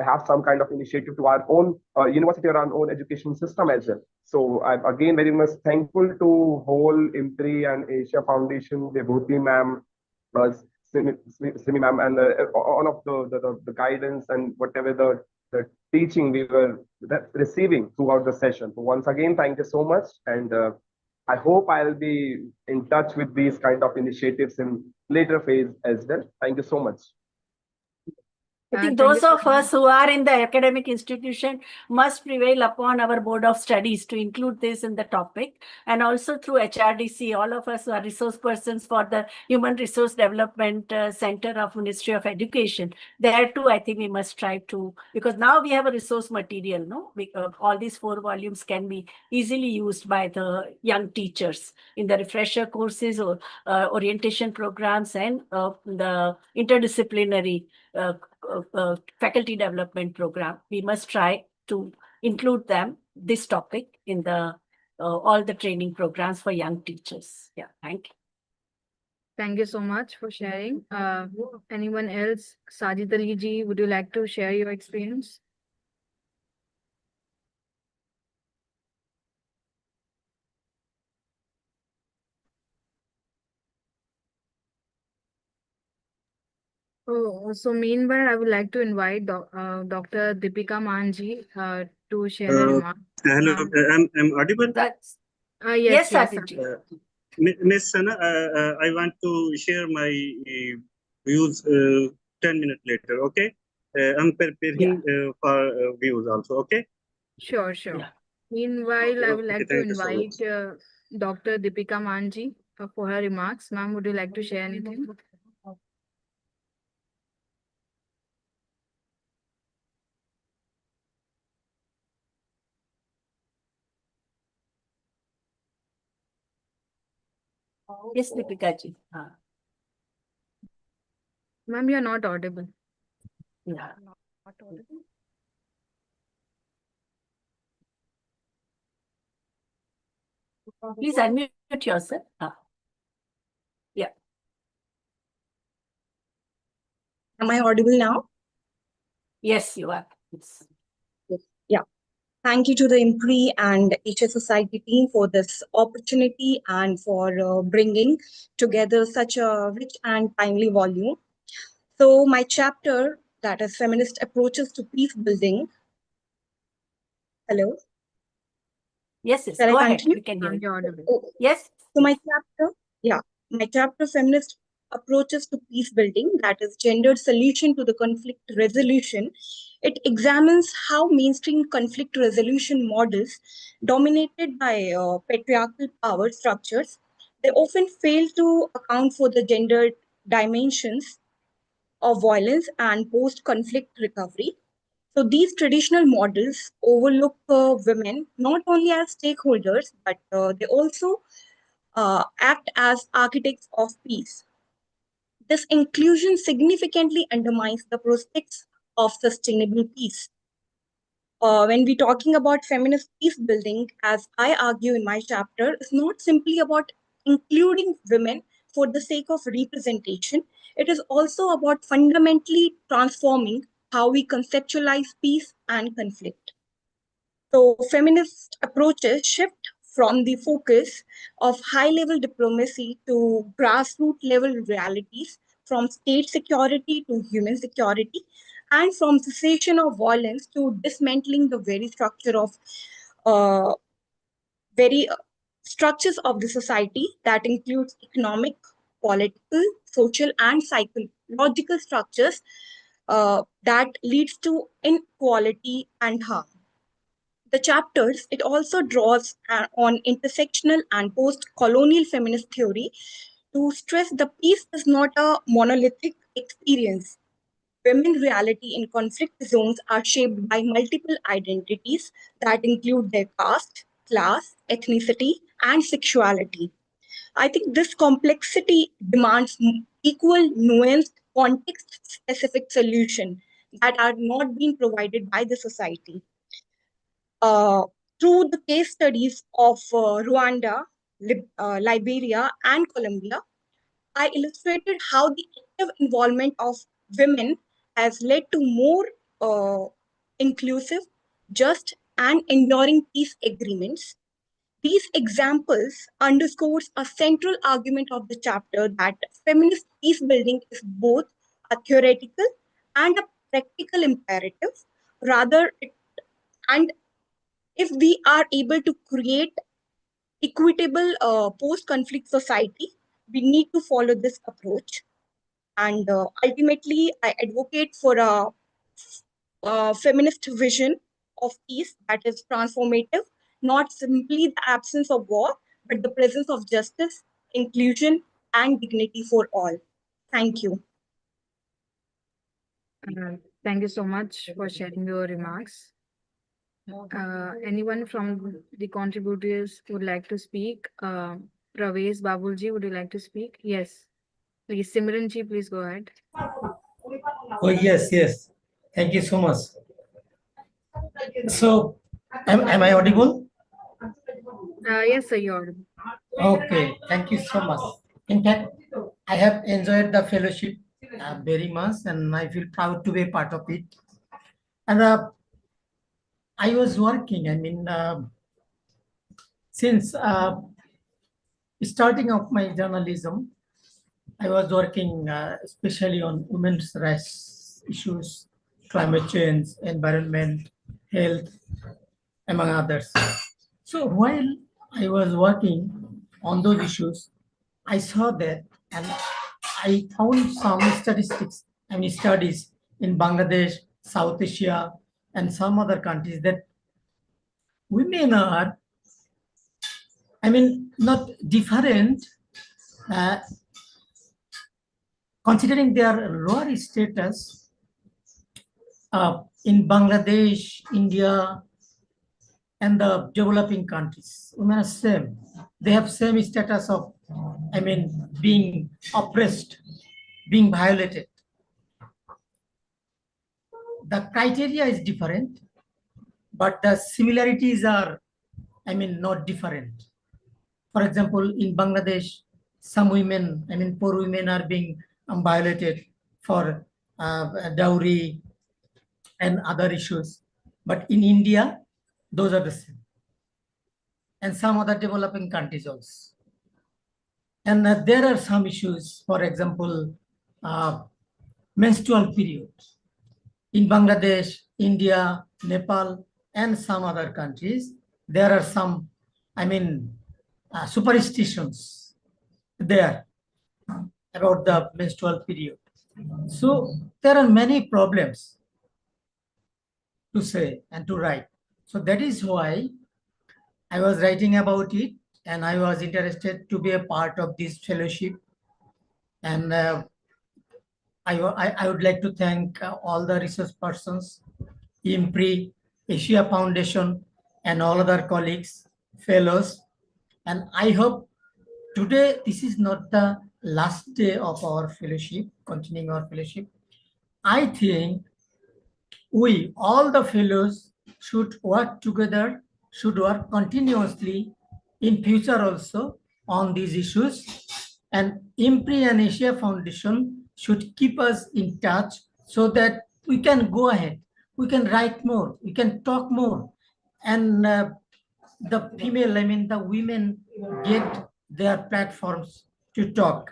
have some kind of initiative to our own university or our own education system as well. So I'm again very much thankful to whole IMPRI and Asia Foundation, Vibhuti ma'am, Simi ma'am, and all of the guidance and whatever the teaching we were receiving throughout the session. So once again, thank you so much. And I hope I'll be in touch with these kind of initiatives in later phase as well. Thank you so much. I think Thank you those so of us who are in the academic institution must prevail upon our board of studies to include this in the topic. And also through HRDC, all of us who are resource persons for the Human Resource Development Center of Ministry of Education. There too, I think we must strive to, because now we have a resource material, no? Because all these 4 volumes can be easily used by the young teachers in the refresher courses or orientation programs and the interdisciplinary faculty development program. We must try to include this topic in the all the training programs for young teachers. Yeah, thank you. Thank you so much for sharing. Anyone else? Sajid Ali ji, would you like to share your experience? Oh, so meanwhile, I would like to invite Dr. Deepika Manji to share her remarks. Hello, I'm audible? That's Yes, yes. Sajid ji. Miss Sana, I want to share my views 10 minutes later, okay? I'm preparing for views also, okay? Sure, sure. Yeah. Meanwhile, I would Okay, like to thank you so invite Dr. Deepika Manji for her remarks. Ma'am, would you like to share anything? Yes, Deepika ji. Ma'am, you're not audible. Yeah. Please unmute yourself. Yeah. Am I audible now? Yes, you are. Yes. Yeah. Thank you to the IMPRI and HS Society team for this opportunity and for bringing together such a rich and timely volume. So my chapter, that is Feminist Approaches to Peace Building. Hello? Yes, yes. Shall Go I ahead. continue? We can hear Ma'am, you. you're audible. Oh, Yes. So my chapter Feminist Approaches to Peace Building, that is Gendered Solution to the Conflict Resolution. It examines how mainstream conflict resolution models dominated by patriarchal power structures, they often fail to account for the gendered dimensions of violence and post-conflict recovery. So these traditional models overlook women not only as stakeholders, but they also act as architects of peace. This inclusion significantly undermines the prospects of sustainable peace. When we're talking about feminist peace building, as I argue in my chapter, is not simply about including women for the sake of representation. It is also about fundamentally transforming how we conceptualize peace and conflict. So feminist approaches shift from the focus of high-level diplomacy to grassroots level realities, from state security to human security, and from cessation of violence to dismantling the very structure of uh, very structures of the society that includes economic, political, social, and psychological structures that leads to inequality and harm. The chapters, it also draws on intersectional and post-colonial feminist theory to stress the peace is not a monolithic experience. Women reality in conflict zones are shaped by multiple identities that include their caste, class, ethnicity, and sexuality. I think this complexity demands equal, nuanced, context-specific solution that are not being provided by the society. Uh, Through the case studies of Rwanda, Liberia, and Colombia, I illustrated how the active involvement of women has led to more inclusive, just, and enduring peace agreements. These examples underscores a central argument of the chapter that feminist peace building is both a theoretical and a practical imperative. Rather, and if we are able to create equitable post-conflict society, we need to follow this approach. And ultimately, I advocate for a feminist vision of peace that is transformative, not simply the absence of war, but the presence of justice, inclusion, and dignity for all. Thank you. Thank you so much for sharing your remarks. Anyone from the contributors would like to speak? Pravesh Babulji, would you like to speak? Yes. Please, Simranji, please go ahead. Oh, yes. Thank you so much. So, am I audible? Yes, sir, you're audible. Okay, thank you so much. In fact, I have enjoyed the fellowship very much, and I feel proud to be a part of it. And I was working, since starting off my journalism, I was working especially on women's rights issues, climate change, environment, health, among others. So while I was working on those issues, I saw that and I found some statistics and studies in Bangladesh, South Asia, and some other countries that women are, not different, uh, considering their lower status in Bangladesh, India, and the developing countries. Women are same. They have same status of, being oppressed, being violated. The criteria is different, but the similarities are, not different. For example, in Bangladesh, some women, poor women are being violated for dowry and other issues. But in India, those are the same. And some other developing countries also. And there are some issues, for example, menstrual periods. In Bangladesh, India, Nepal, and some other countries, there are some, superstitions there about the menstrual period. So there are many problems to say and to write. So that is why I was writing about it, and I was interested to be a part of this fellowship. And I would like to thank all the research persons, IMPRI, Asia Foundation, and all other colleagues, fellows. And I hope today this is not the last day of our fellowship, continuing our fellowship. I think we, all the fellows, should work together, should work continuously in future also on these issues. And IMPRI and Asia Foundation should keep us in touch so that we can go ahead, we can write more, we can talk more. And the female, the women get their platforms to talk.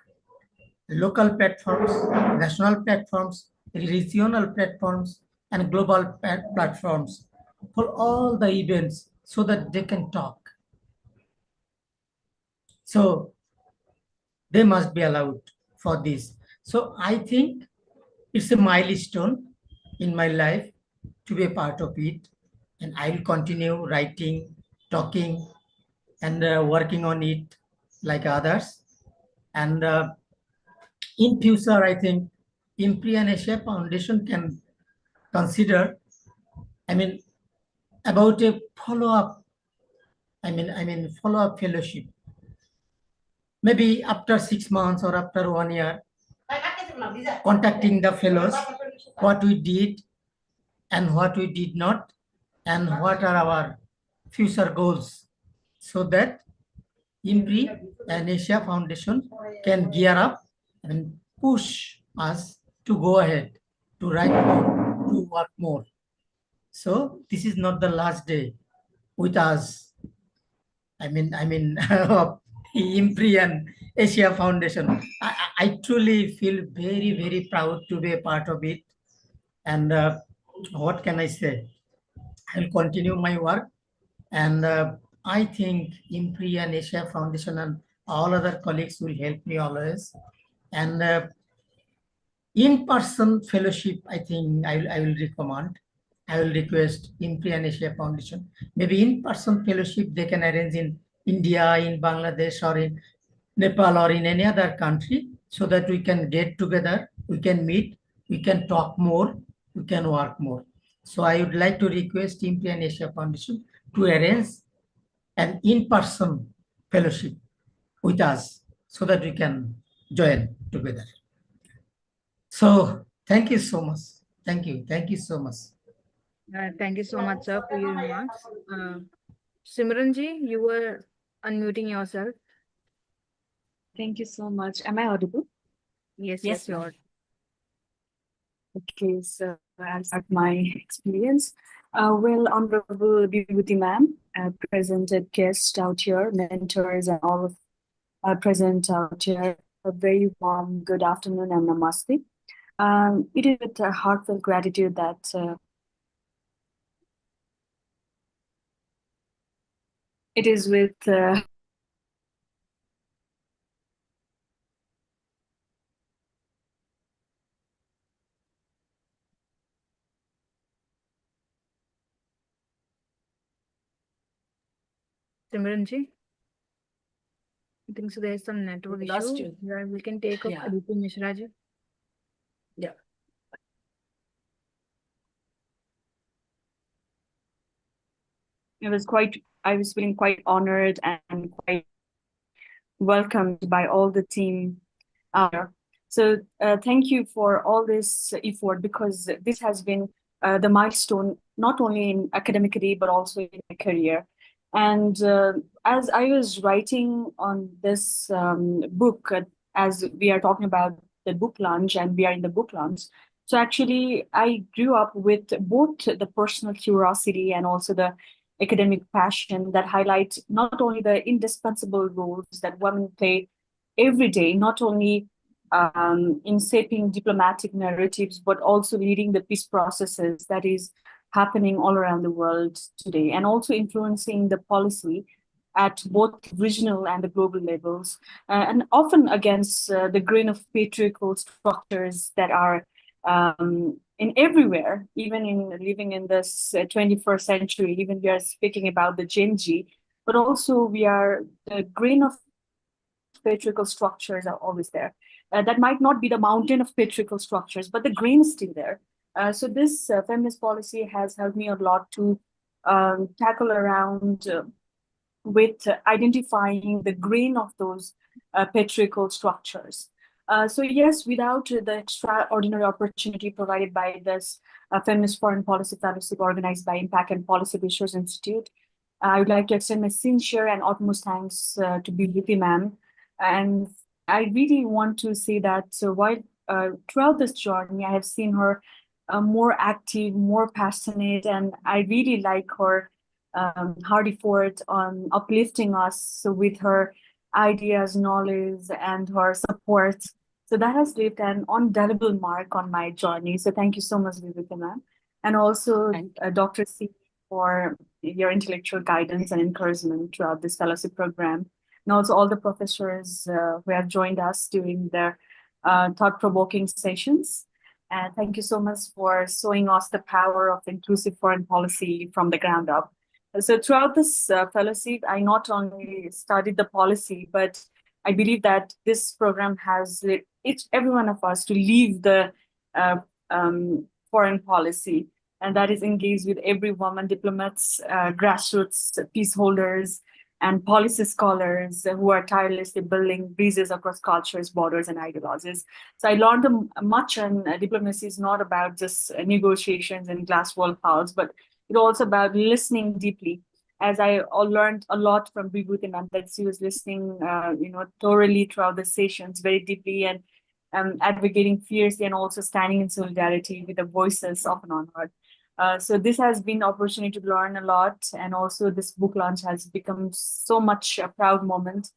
Local platforms, national platforms, regional platforms, and global platforms for all the events so that they can talk. So they must be allowed for this. So I think it's a milestone in my life to be a part of it. And I will continue writing, talking, and working on it like others. And in future, I think IMPRI and Asia Foundation can consider, about a follow-up, follow-up fellowship. Maybe after 6 months or after 1 year, contacting the fellows, what we did and what we did not, and what are our future goals, so that IMPRI and Asia Foundation can gear up and push us to go ahead, to write more, to work more. So this is not the last day with us. IMPRI and Asia Foundation. I truly feel very, very proud to be a part of it. And what can I say? I'll continue my work. And I think IMPRI and Asia Foundation and all other colleagues will help me always. And in-person fellowship, I think I will recommend. I will request IMPRI and Asia Foundation. Maybe in-person fellowship they can arrange in India, in Bangladesh, or in Nepal, or in any other country, so that we can get together, we can meet, we can talk more, we can work more. So I would like to request IMPRI and Asia Foundation to arrange an in-person fellowship with us so that we can join together. So thank you so much. Thank you. Thank you so much. Thank you so much, sir, for your remarks. Simranji, you were unmuting yourself. Thank you so much. Am I audible? Yes, Lord. Okay, so I'll start my experience. Well, Honorable Vibhuti ma'am, presented guests out here, mentors, and all of present out here, a very warm good afternoon and namaste. It is with a heartfelt gratitude that it is with Simranji, I think so there's some network Lost issue. you. Yeah, we can take up Yeah. Aditi Mishra ji. Yeah. I was feeling quite honored and quite welcomed by all the team out there. So thank you for all this effort, because this has been the milestone, not only in academically, but also in my career. And as I was writing on this book, as we are talking about the book launch, and we are in the book launch, so actually I grew up with both the personal curiosity and also the academic passion that highlight not only the indispensable roles that women play every day, not only in shaping diplomatic narratives, but also leading the peace processes that is happening all around the world today, and also influencing the policy at both regional and the global levels, and often against the grain of patriarchal structures that are in everywhere, even in living in this 21st century. Even we are speaking about the Gen Z, but also we are the grain of patriarchal structures are always there. That might not be the mountain of patriarchal structures, but the grain is still there. So this feminist policy has helped me a lot to tackle around with identifying the grain of those patriarchal structures. So yes, without the extraordinary opportunity provided by this Feminist Foreign Policy Fellowship organized by Impact and Policy Research Institute, I would like to extend my sincere and utmost thanks to Bibhuti ma'am. And I really want to say that while throughout this journey, I have seen her more active, more passionate, and I really like her hard effort on uplifting us with her ideas, knowledge, and her support. So that has left an indelible mark on my journey. So thank you so much, Viveka ma'am. And also Dr. C for your intellectual guidance and encouragement throughout this fellowship program. And also all the professors who have joined us during their thought-provoking sessions. And thank you so much for showing us the power of inclusive foreign policy from the ground up. So throughout this fellowship, I not only studied the policy, but I believe that this program has led every one of us to leave the foreign policy, and that is engaged with every woman diplomats, grassroots peace holders, and policy scholars who are tirelessly building bridges across cultures, borders, and ideologies. So I learned much, and diplomacy is not about just negotiations and glass wall halls, but it's also about listening deeply. As I learned a lot from Vibhuti ma'am, that she was listening, thoroughly throughout the sessions, very deeply, and advocating fiercely, and also standing in solidarity with the voices often unheard. So this has been an opportunity to learn a lot, and also this book launch has become so much a proud moment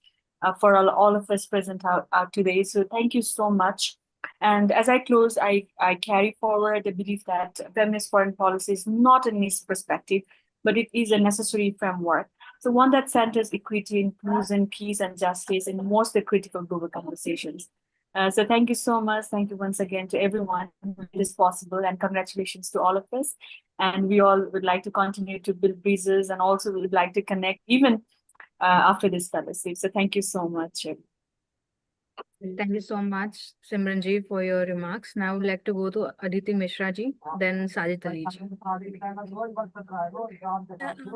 for all of us present out today. So thank you so much. And as I close, I carry forward the belief that feminist foreign policy is not a niche perspective, but it is a necessary framework. So one that centers equity, inclusion, peace, and justice in most of the critical global conversations. So thank you so much. Thank you once again to everyone who made this possible, and congratulations to all of us. And we all would like to continue to build bridges, and also we would like to connect even after this fellowship. So thank you so much. Thank you so much, Simranji, for your remarks. Now I would like to go to Aditi Mishra ji, then Sajid Ali ji.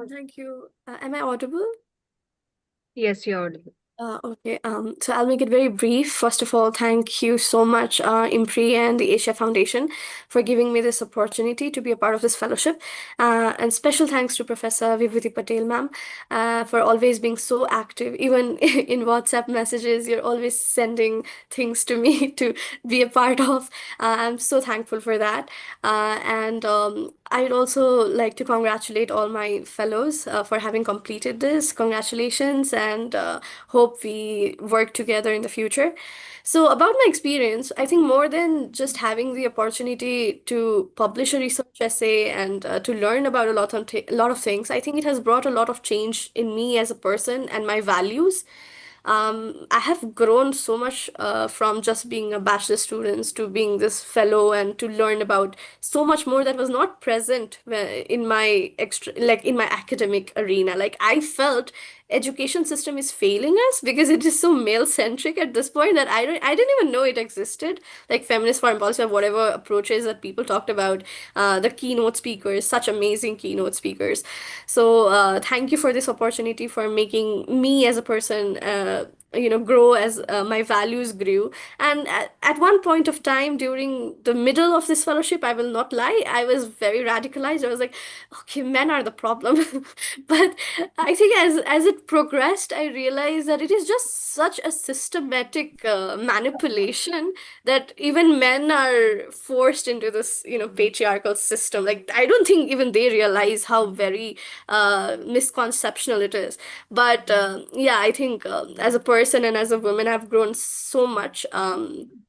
Thank you. Am I audible? Yes, you're audible. Okay, so I'll make it very brief. First of all, thank you so much, IMPRI and the Asia Foundation for giving me this opportunity to be a part of this fellowship. And special thanks to Professor Vibhuti Patel ma'am for always being so active. Even in WhatsApp messages, you're always sending things to me to be a part of. I'm so thankful for that. And I'd also like to congratulate all my fellows for having completed this. Congratulations, and hope we work together in the future. So about my experience, I think more than just having the opportunity to publish a research essay and to learn about a lot of things, I think it has brought a lot of change in me as a person and my values. I have grown so much from just being a bachelor student to being this fellow, and to learn about so much more that was not present in my in my academic arena. Like, I felt education system is failing us because it is so male centric at this point that I didn't even know it existed. Like feminist foreign policy or whatever approaches that people talked about, the keynote speakers, such amazing keynote speakers. So thank you for this opportunity, for making me as a person grow as my values grew. And at one point of time during the middle of this fellowship, I will not lie, I was very radicalized. I was like, okay, men are the problem. But I think as it progressed, I realized that it is just such a systematic manipulation that even men are forced into this patriarchal system. Like, I don't think even they realize how very misconceptional it is. But yeah, I think as a person and as a woman, I've grown so much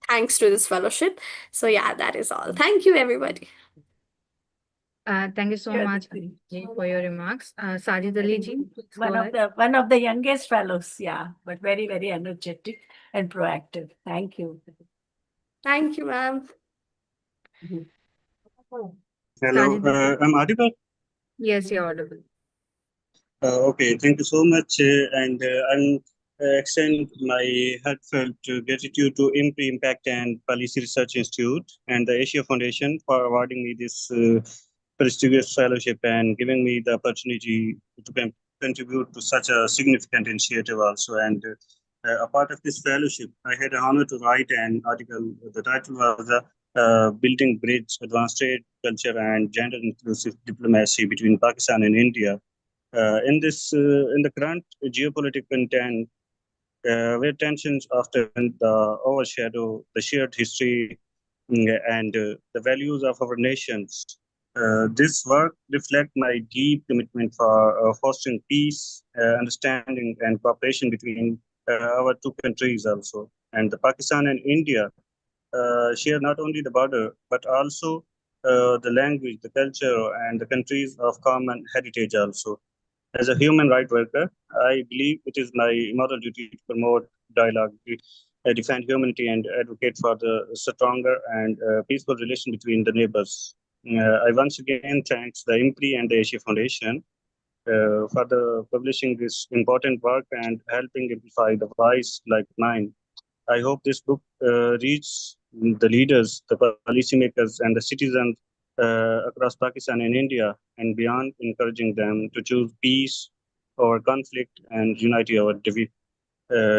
thanks to this fellowship. So yeah, that is all. Thank you, everybody. Thank you so Yes, much for your remarks. Sajid Ali ji, please go ahead. one of the youngest fellows, yeah, but very, very energetic and proactive. Thank you. Thank you, ma'am. Hello, Sajid Ali. I'm audible. Yes, you're audible. Okay, thank you so much, and I'm extend my heartfelt gratitude to IMPRI Impact and Policy Research Institute and the Asia Foundation for awarding me this prestigious fellowship and giving me the opportunity to contribute to such a significant initiative also. And a part of this fellowship, I had the honor to write an article. The title was Building Bridge, Advanced Trade, Culture and Gender Inclusive Diplomacy between Pakistan and India. In the current geopolitical content, where tensions often overshadow the shared history and the values of our nations. This work reflects my deep commitment for fostering peace, understanding, and cooperation between our two countries also. And the Pakistan and India share not only the border but also the language, the culture, and the countries of common heritage also. As a human rights worker, I believe it is my moral duty to promote dialogue, defend humanity, and advocate for the stronger and peaceful relation between the neighbors. I once again thanks the IMPRI and the Asia Foundation for the publishing this important work and helping amplify the voice like mine. I hope this book reaches the leaders, the policymakers, and the citizens across Pakistan and India and beyond, encouraging them to choose peace over conflict and unity over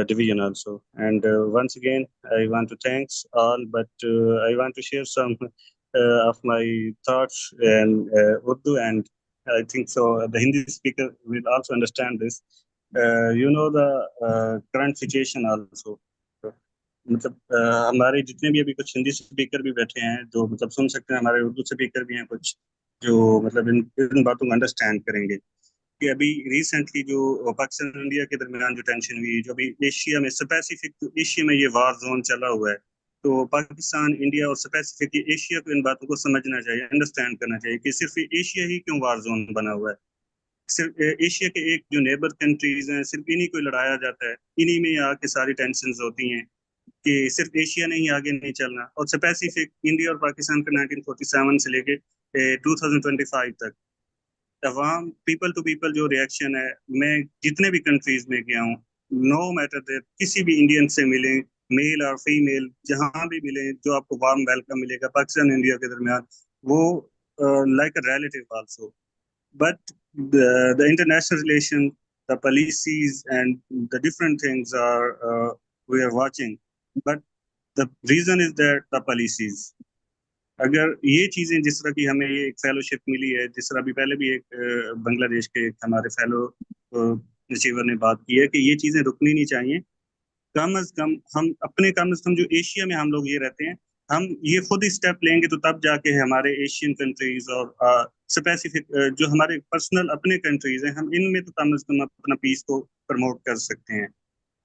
division also. And once again, I want to thanks all, but I want to share some of my thoughts in Urdu, and I think so the Hindi speaker will also understand this. The current situation also. मतलब हमारे जितने भी अभी कुछ Hindi speaker भी बैठे हैं जो मतलब सुन सकते हैं, हमारे उर्दू स्पीकर भी हैं कुछ जो मतलब इन बातों को अंडरस्टैंड करेंगे कि अभी रिसेंटली जो पाकिस्तान और इंडिया के दरमियान जो टेंशन हुई, जो अभी एशिया में स्पेसिफिक एशिया में ये वार जोन चला हुआ है, तो पाकिस्तान, इंडिया और स्पेसिफिक एशिया को इन बातों को समझना चाहिए, अंडरस्टैंड करना चाहिए कि सिर्फ एशिया ही क्यों वार जोन बना हुआ है। सिर्फ एशिया के एक जो नेबर कंट्रीज हैं, सिर्फ इन्हीं को लड़ाया जाता है, इन्हीं में आके सारी टेंशन होती हैं कि सिर्फ एशिया ने ही आगे नहीं चलना। और स्पेसिफिक इंडिया और पाकिस्तान का 1947 से लेके 2025 तक अवाम पीपल टू पीपल जो रिएक्शन है, मैं जितने भी कंट्रीज में गया हूँ, नो मैटर दैट किसी भी इंडियन से मिले, मेल और फीमेल, जहां भी मिले, जो आपको वार्म वेलकम मिलेगा पाकिस्तान इंडिया के दरमियान, वो like a relative also. But the international relation, the policies, and the different things are we are watching. But the reason is that the policies. अगर ये चीजें जिस तरह की हमें ये एक फेलोशिप मिली है, जिस तरह अभी पहले भी एक बांग्लादेश के एक हमारे फेलो अचीवर ने बात की है कि ये चीजें रुकनी नहीं चाहिए। कम अज कम हम अपने कम अज कम जो एशिया में हम लोग ये रहते हैं, हम ये खुद ही स्टेप लेंगे तो तब जाके हमारे एशियन कंट्रीज और स्पेसिफिक जो हमारे पर्सनल अपने कंट्रीज हैं, हम इनमें तो कम अज कम अपना पीस को प्रमोट कर सकते हैं।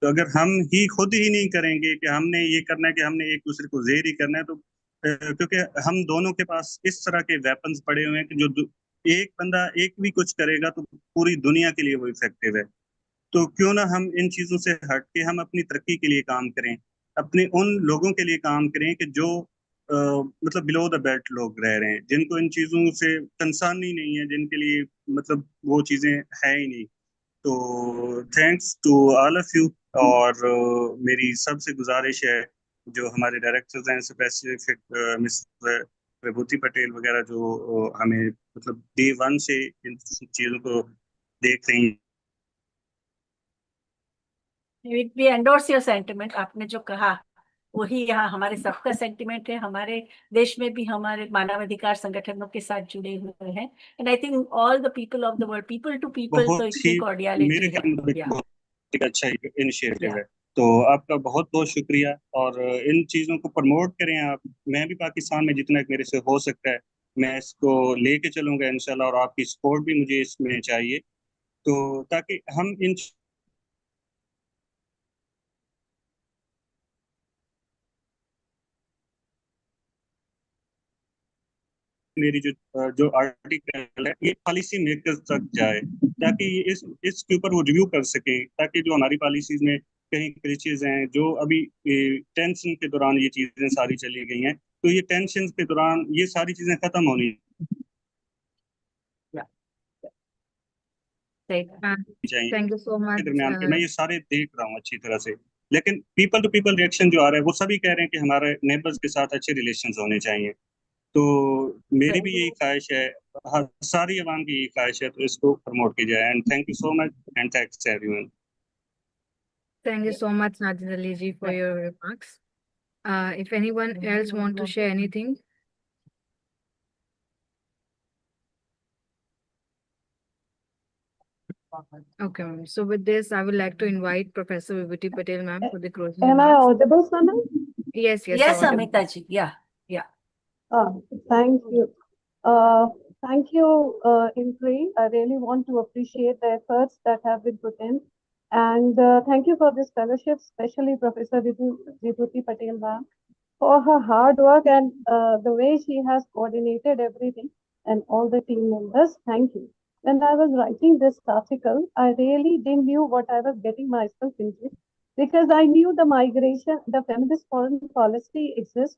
तो अगर हम ही खुद ही नहीं करेंगे कि हमने ये करना है कि हमने एक दूसरे को जेर ही करना है, तो क्योंकि हम दोनों के पास इस तरह के वेपन्स पड़े हुए हैं कि जो एक बंदा एक भी कुछ करेगा तो पूरी दुनिया के लिए वो इफेक्टिव है। तो क्यों ना हम इन चीजों से हट के हम अपनी तरक्की के लिए काम करें, अपने उन लोगों के लिए काम करें कि जो मतलब बिलो द बेल्ट लोग रह रहे हैं, जिनको इन चीजों से कंसर्न ही नहीं है, जिनके लिए मतलब वो चीजें है ही नहीं। तो thanks to all of you. और मेरी सबसे गुजारिश है, जो हमारे डायरेक्टर्स हैं स्पेसिफिक मिस विभूति पटेल वगैरह, जो हमें मतलब डे वन से इन चीजों को देख रही हैं। We endorse your sentiment. आपने जो कहा वही यहाँ हमारे सबका सेंटिमेंट है। हमारे देश में भी हमारे मानवाधिकार संगठनों के साथ जुड़े हुए हैं, and I think all the people of the world, people to people, तो इतनी कॉर्डियलिटी है। बहुत एक अच्छा इनिशिएटिव है। तो आपका बहुत बहुत शुक्रिया, और इन चीजों को प्रमोट करें आप। मैं भी पाकिस्तान में जितना मेरे से हो सकता है मैं इसको लेके चलूंगा इंशाल्लाह, और आपकी सपोर्ट भी मुझे इसमें चाहिए, तो ताकि हम इन मेरी जो आर्टिकल है ये पॉलिसी मेकर्स तक जाए, ताकि इसके ऊपर वो रिव्यू कर सकें, ताकि जो हमारी पॉलिसीज में कहीं ग्लिचेस हैं, जो अभी टेंशन के दौरान ये चीजें सारी चली गई हैं, तो ये टेंशन के दौरान ये सारी चीजें खत्म होनी चाहिए। Thank you so much. के दरमियान पे मैं ये सारे देख रहा हूँ अच्छी तरह से, लेकिन पीपल टू पीपल रिएक्शन जो आ रहा है वो सभी कह रहे हैं कि हमारे नेबर्स के साथ अच्छे रिलेशंस होने चाहिए। तो मेरी भी यही ख्वाहिश है, सारी अवाम की यही ख्वाहिश है, तो इसको प्रमोट किया जाए। And thank you so much and thanks everyone. Thank you so much, Najid Ali ji, for your remarks. If anyone else want to share anything. Okay, ma'am. So with this, I would like to invite Professor Vibhuti Patel, ma'am, for the closing Am I remarks. audible, Sana? Yes, yes, Yes, you're audible. Amita ji. Yeah. Thank you. Thank you, IMPRI. I really want to appreciate the efforts that have been put in. And thank you for this fellowship, especially Professor Vibhuti Patel, ma'am, for her hard work and the way she has coordinated everything and all the team members. Thank you. When I was writing this article, I really didn't knew what I was getting myself into, because I knew the migration, the feminist foreign policy exists,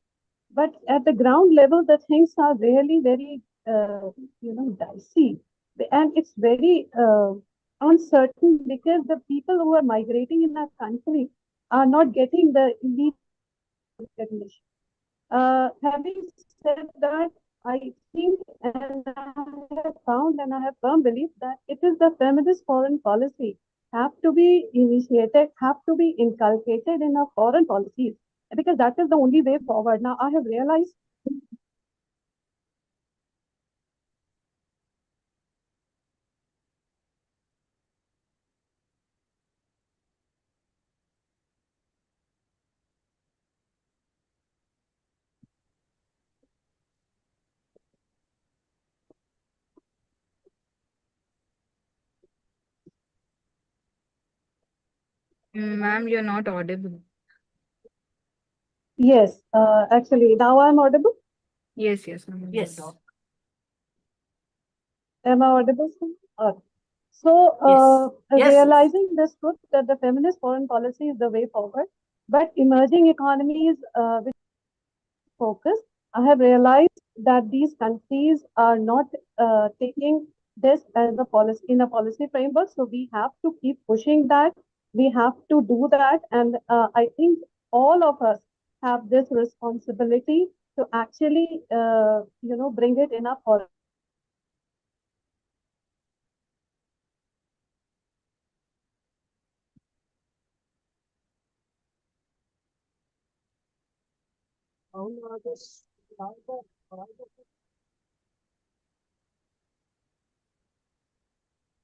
but at the ground level, the things are really very, dicey, and it's very uncertain, because the people who are migrating in our country are not getting the immediate recognition. Having said that, I think, and I have found, and I have firm belief that it is the feminist foreign policy have to be initiated, have to be inculcated in our foreign policies, because that is the only way forward. Now, I have realized. Ma'am, you're not audible. Yes, actually, now I'm audible. Yes, yes, ma'am. Yes. Am I audible? So, Yes. realizing this truth that the feminist foreign policy is the way forward, but emerging economies which focus, I have realized that these countries are not taking this as a policy in a policy framework. So we have to keep pushing that. We have to do that, and I think all of us have this responsibility to actually, bring it in our policy.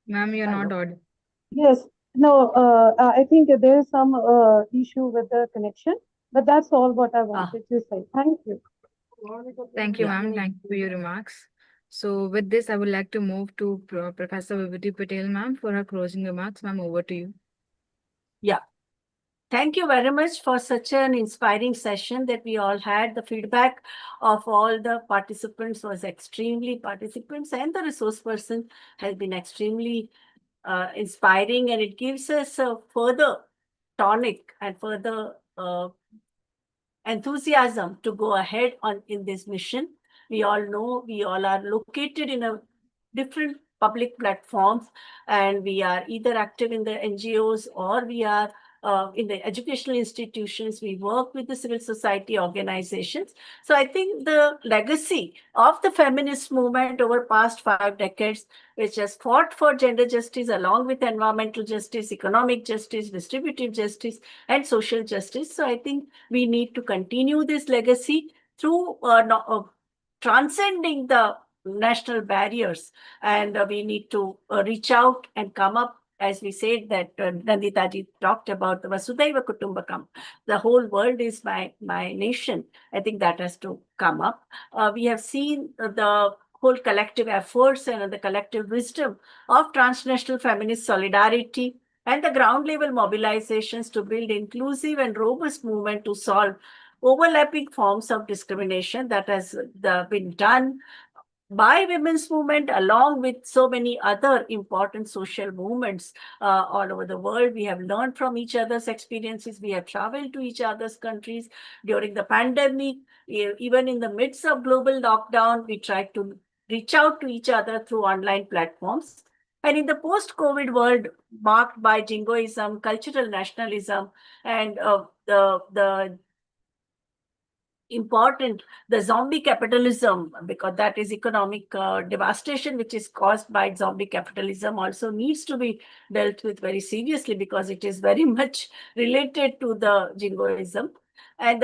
Ma'am, you're not audible. Yes, no, I think there is some issue with the connection, but that's all what I wanted to say. Thank you. Thank you, ma'am. Thank you for your remarks. So with this, I would like to move to Professor Vibhuti Patel, ma'am, for her closing remarks. Ma'am, over to you. Yeah. Thank you very much for such an inspiring session that we all had. The feedback of all the participants was participants and the resource person has been extremely inspiring, and it gives us a further tonic and further enthusiasm to go ahead in this mission. We all know we all are located in a different public platforms, and we are either active in the NGOs or we are in the educational institutions. We work with the civil society organizations. So I think the legacy of the feminist movement over past 5 decades, which has fought for gender justice along with environmental justice, economic justice, distributive justice, and social justice. So I think we need to continue this legacy through transcending the national barriers, and we need to reach out and come up, as we said that Nandita ji talked about the Vasudhaiva Kutumbakam. The whole world is my nation. I think that has to come up. We have seen the whole collective efforts and the collective wisdom of transnational feminist solidarity and the ground level mobilizations to build inclusive and robust movement to solve overlapping forms of discrimination that has been done by women's movement, along with so many other important social movements all over the world. We have learned from each other's experiences. We have traveled to each other's countries during the pandemic. Even in the midst of global lockdown, we tried to reach out to each other through online platforms. And in the post-COVID world, marked by jingoism, cultural nationalism, and the important, the zombie capitalism, because that is economic devastation which is caused by zombie capitalism, also needs to be dealt with very seriously, because it is very much related to the jingoism. And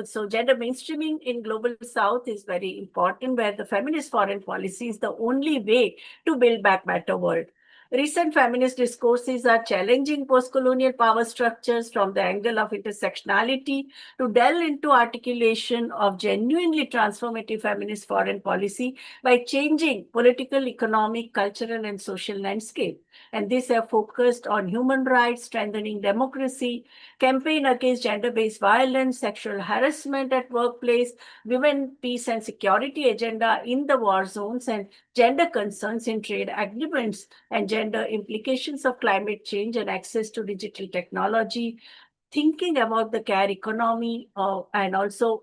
so gender mainstreaming in global south is very important, where the feminist foreign policy is the only way to build back better world. Recent feminist discourses are challenging post-colonial power structures from the angle of intersectionality, to delve into articulation of genuinely transformative feminist foreign policy by changing political, economic, cultural, and social landscape. And these have focused on human rights, strengthening democracy, campaign against gender-based violence, sexual harassment at workplace, women, peace, and security agenda in the war zones, and gender concerns in trade agreements, and gender implications of climate change and access to digital technology, thinking about the care economy, and also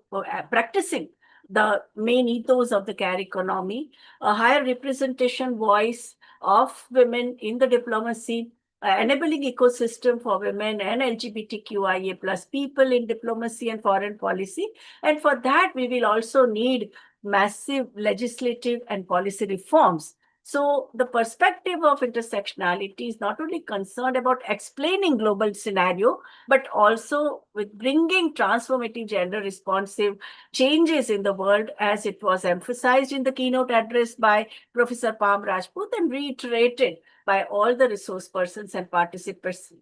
practicing the main ethos of the care economy, a higher representation voice of women in the diplomacy, enabling ecosystem for women and LGBTQIA plus people in diplomacy and foreign policy. And for that, we will also need massive legislative and policy reforms. So the perspective of intersectionality is not only concerned about explaining global scenario, but also with bringing transformative gender responsive changes in the world, as it was emphasized in the keynote address by Professor Pam Rajput and reiterated by all the resource persons and participants.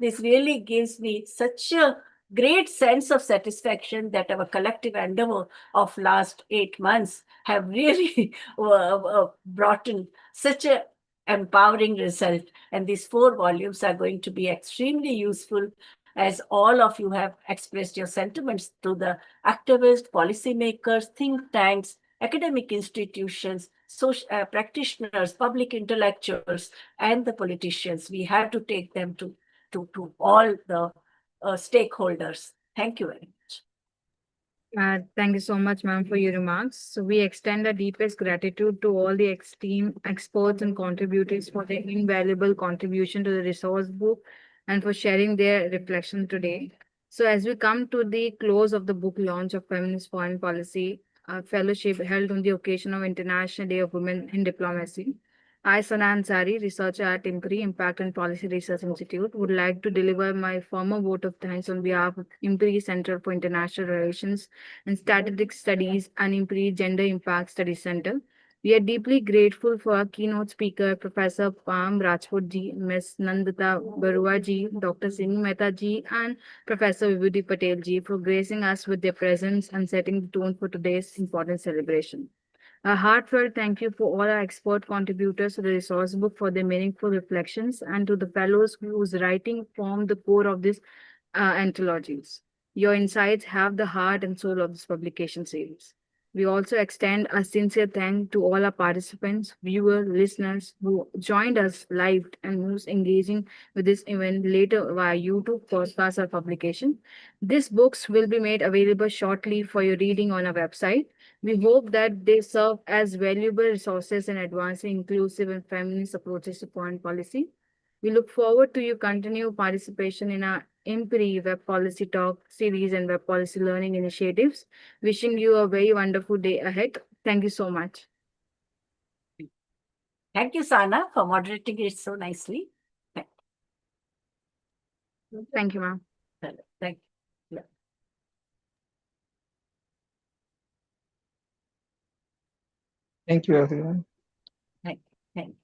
This really gives me such a great sense of satisfaction that our collective endeavor of last 8 months have really brought in such a empowering result. And these 4 volumes are going to be extremely useful, as all of you have expressed your sentiments through the activists, policymakers, think tanks, academic institutions, social practitioners, public intellectuals, and the politicians. We have to take them to all the stakeholders. Thank you very much. Thank you so much, ma'am, for your remarks. So we extend our deepest gratitude to all the esteemed experts and contributors for their invaluable contribution to the resource book and for sharing their reflection today. So as we come to the close of the book launch of Feminist Foreign Policy Fellowship held on the occasion of International Day of Women in Diplomacy, I, Sana Ansari, researcher at IMPRI, Impact and Policy Research Institute, would like to deliver my formal vote of thanks on behalf of IMPRI Center for International Relations and Strategic Studies and IMPRI Gender Impact Studies Center. We are deeply grateful for our keynote speaker, Professor Pam Rajput ji, Ms. Nandita Barua ji, Dr. Singh Mehta ji, and Professor Vibhuti Patel ji for gracing us with their presence and setting the tone for today's important celebration. A heartfelt thank you for all our expert contributors to the resource book for their meaningful reflections, and to the fellows whose writing formed the core of these anthologies. Your insights have the heart and soul of this publication series. We also extend a sincere thanks to all our participants, viewers, listeners who joined us live and who's engaging with this event later via YouTube, podcast, or publication. These books will be made available shortly for your reading on our website. We hope that they serve as valuable resources in advancing inclusive and feminist approaches to foreign policy. We look forward to your continued participation in our IMPRI Web Policy Talk series and Web Policy Learning initiatives. Wishing you a very wonderful day ahead. Thank you so much. Thank you, Sana, for moderating it so nicely. Thank you, ma'am. Thank you. Thank you, everyone. Thank you.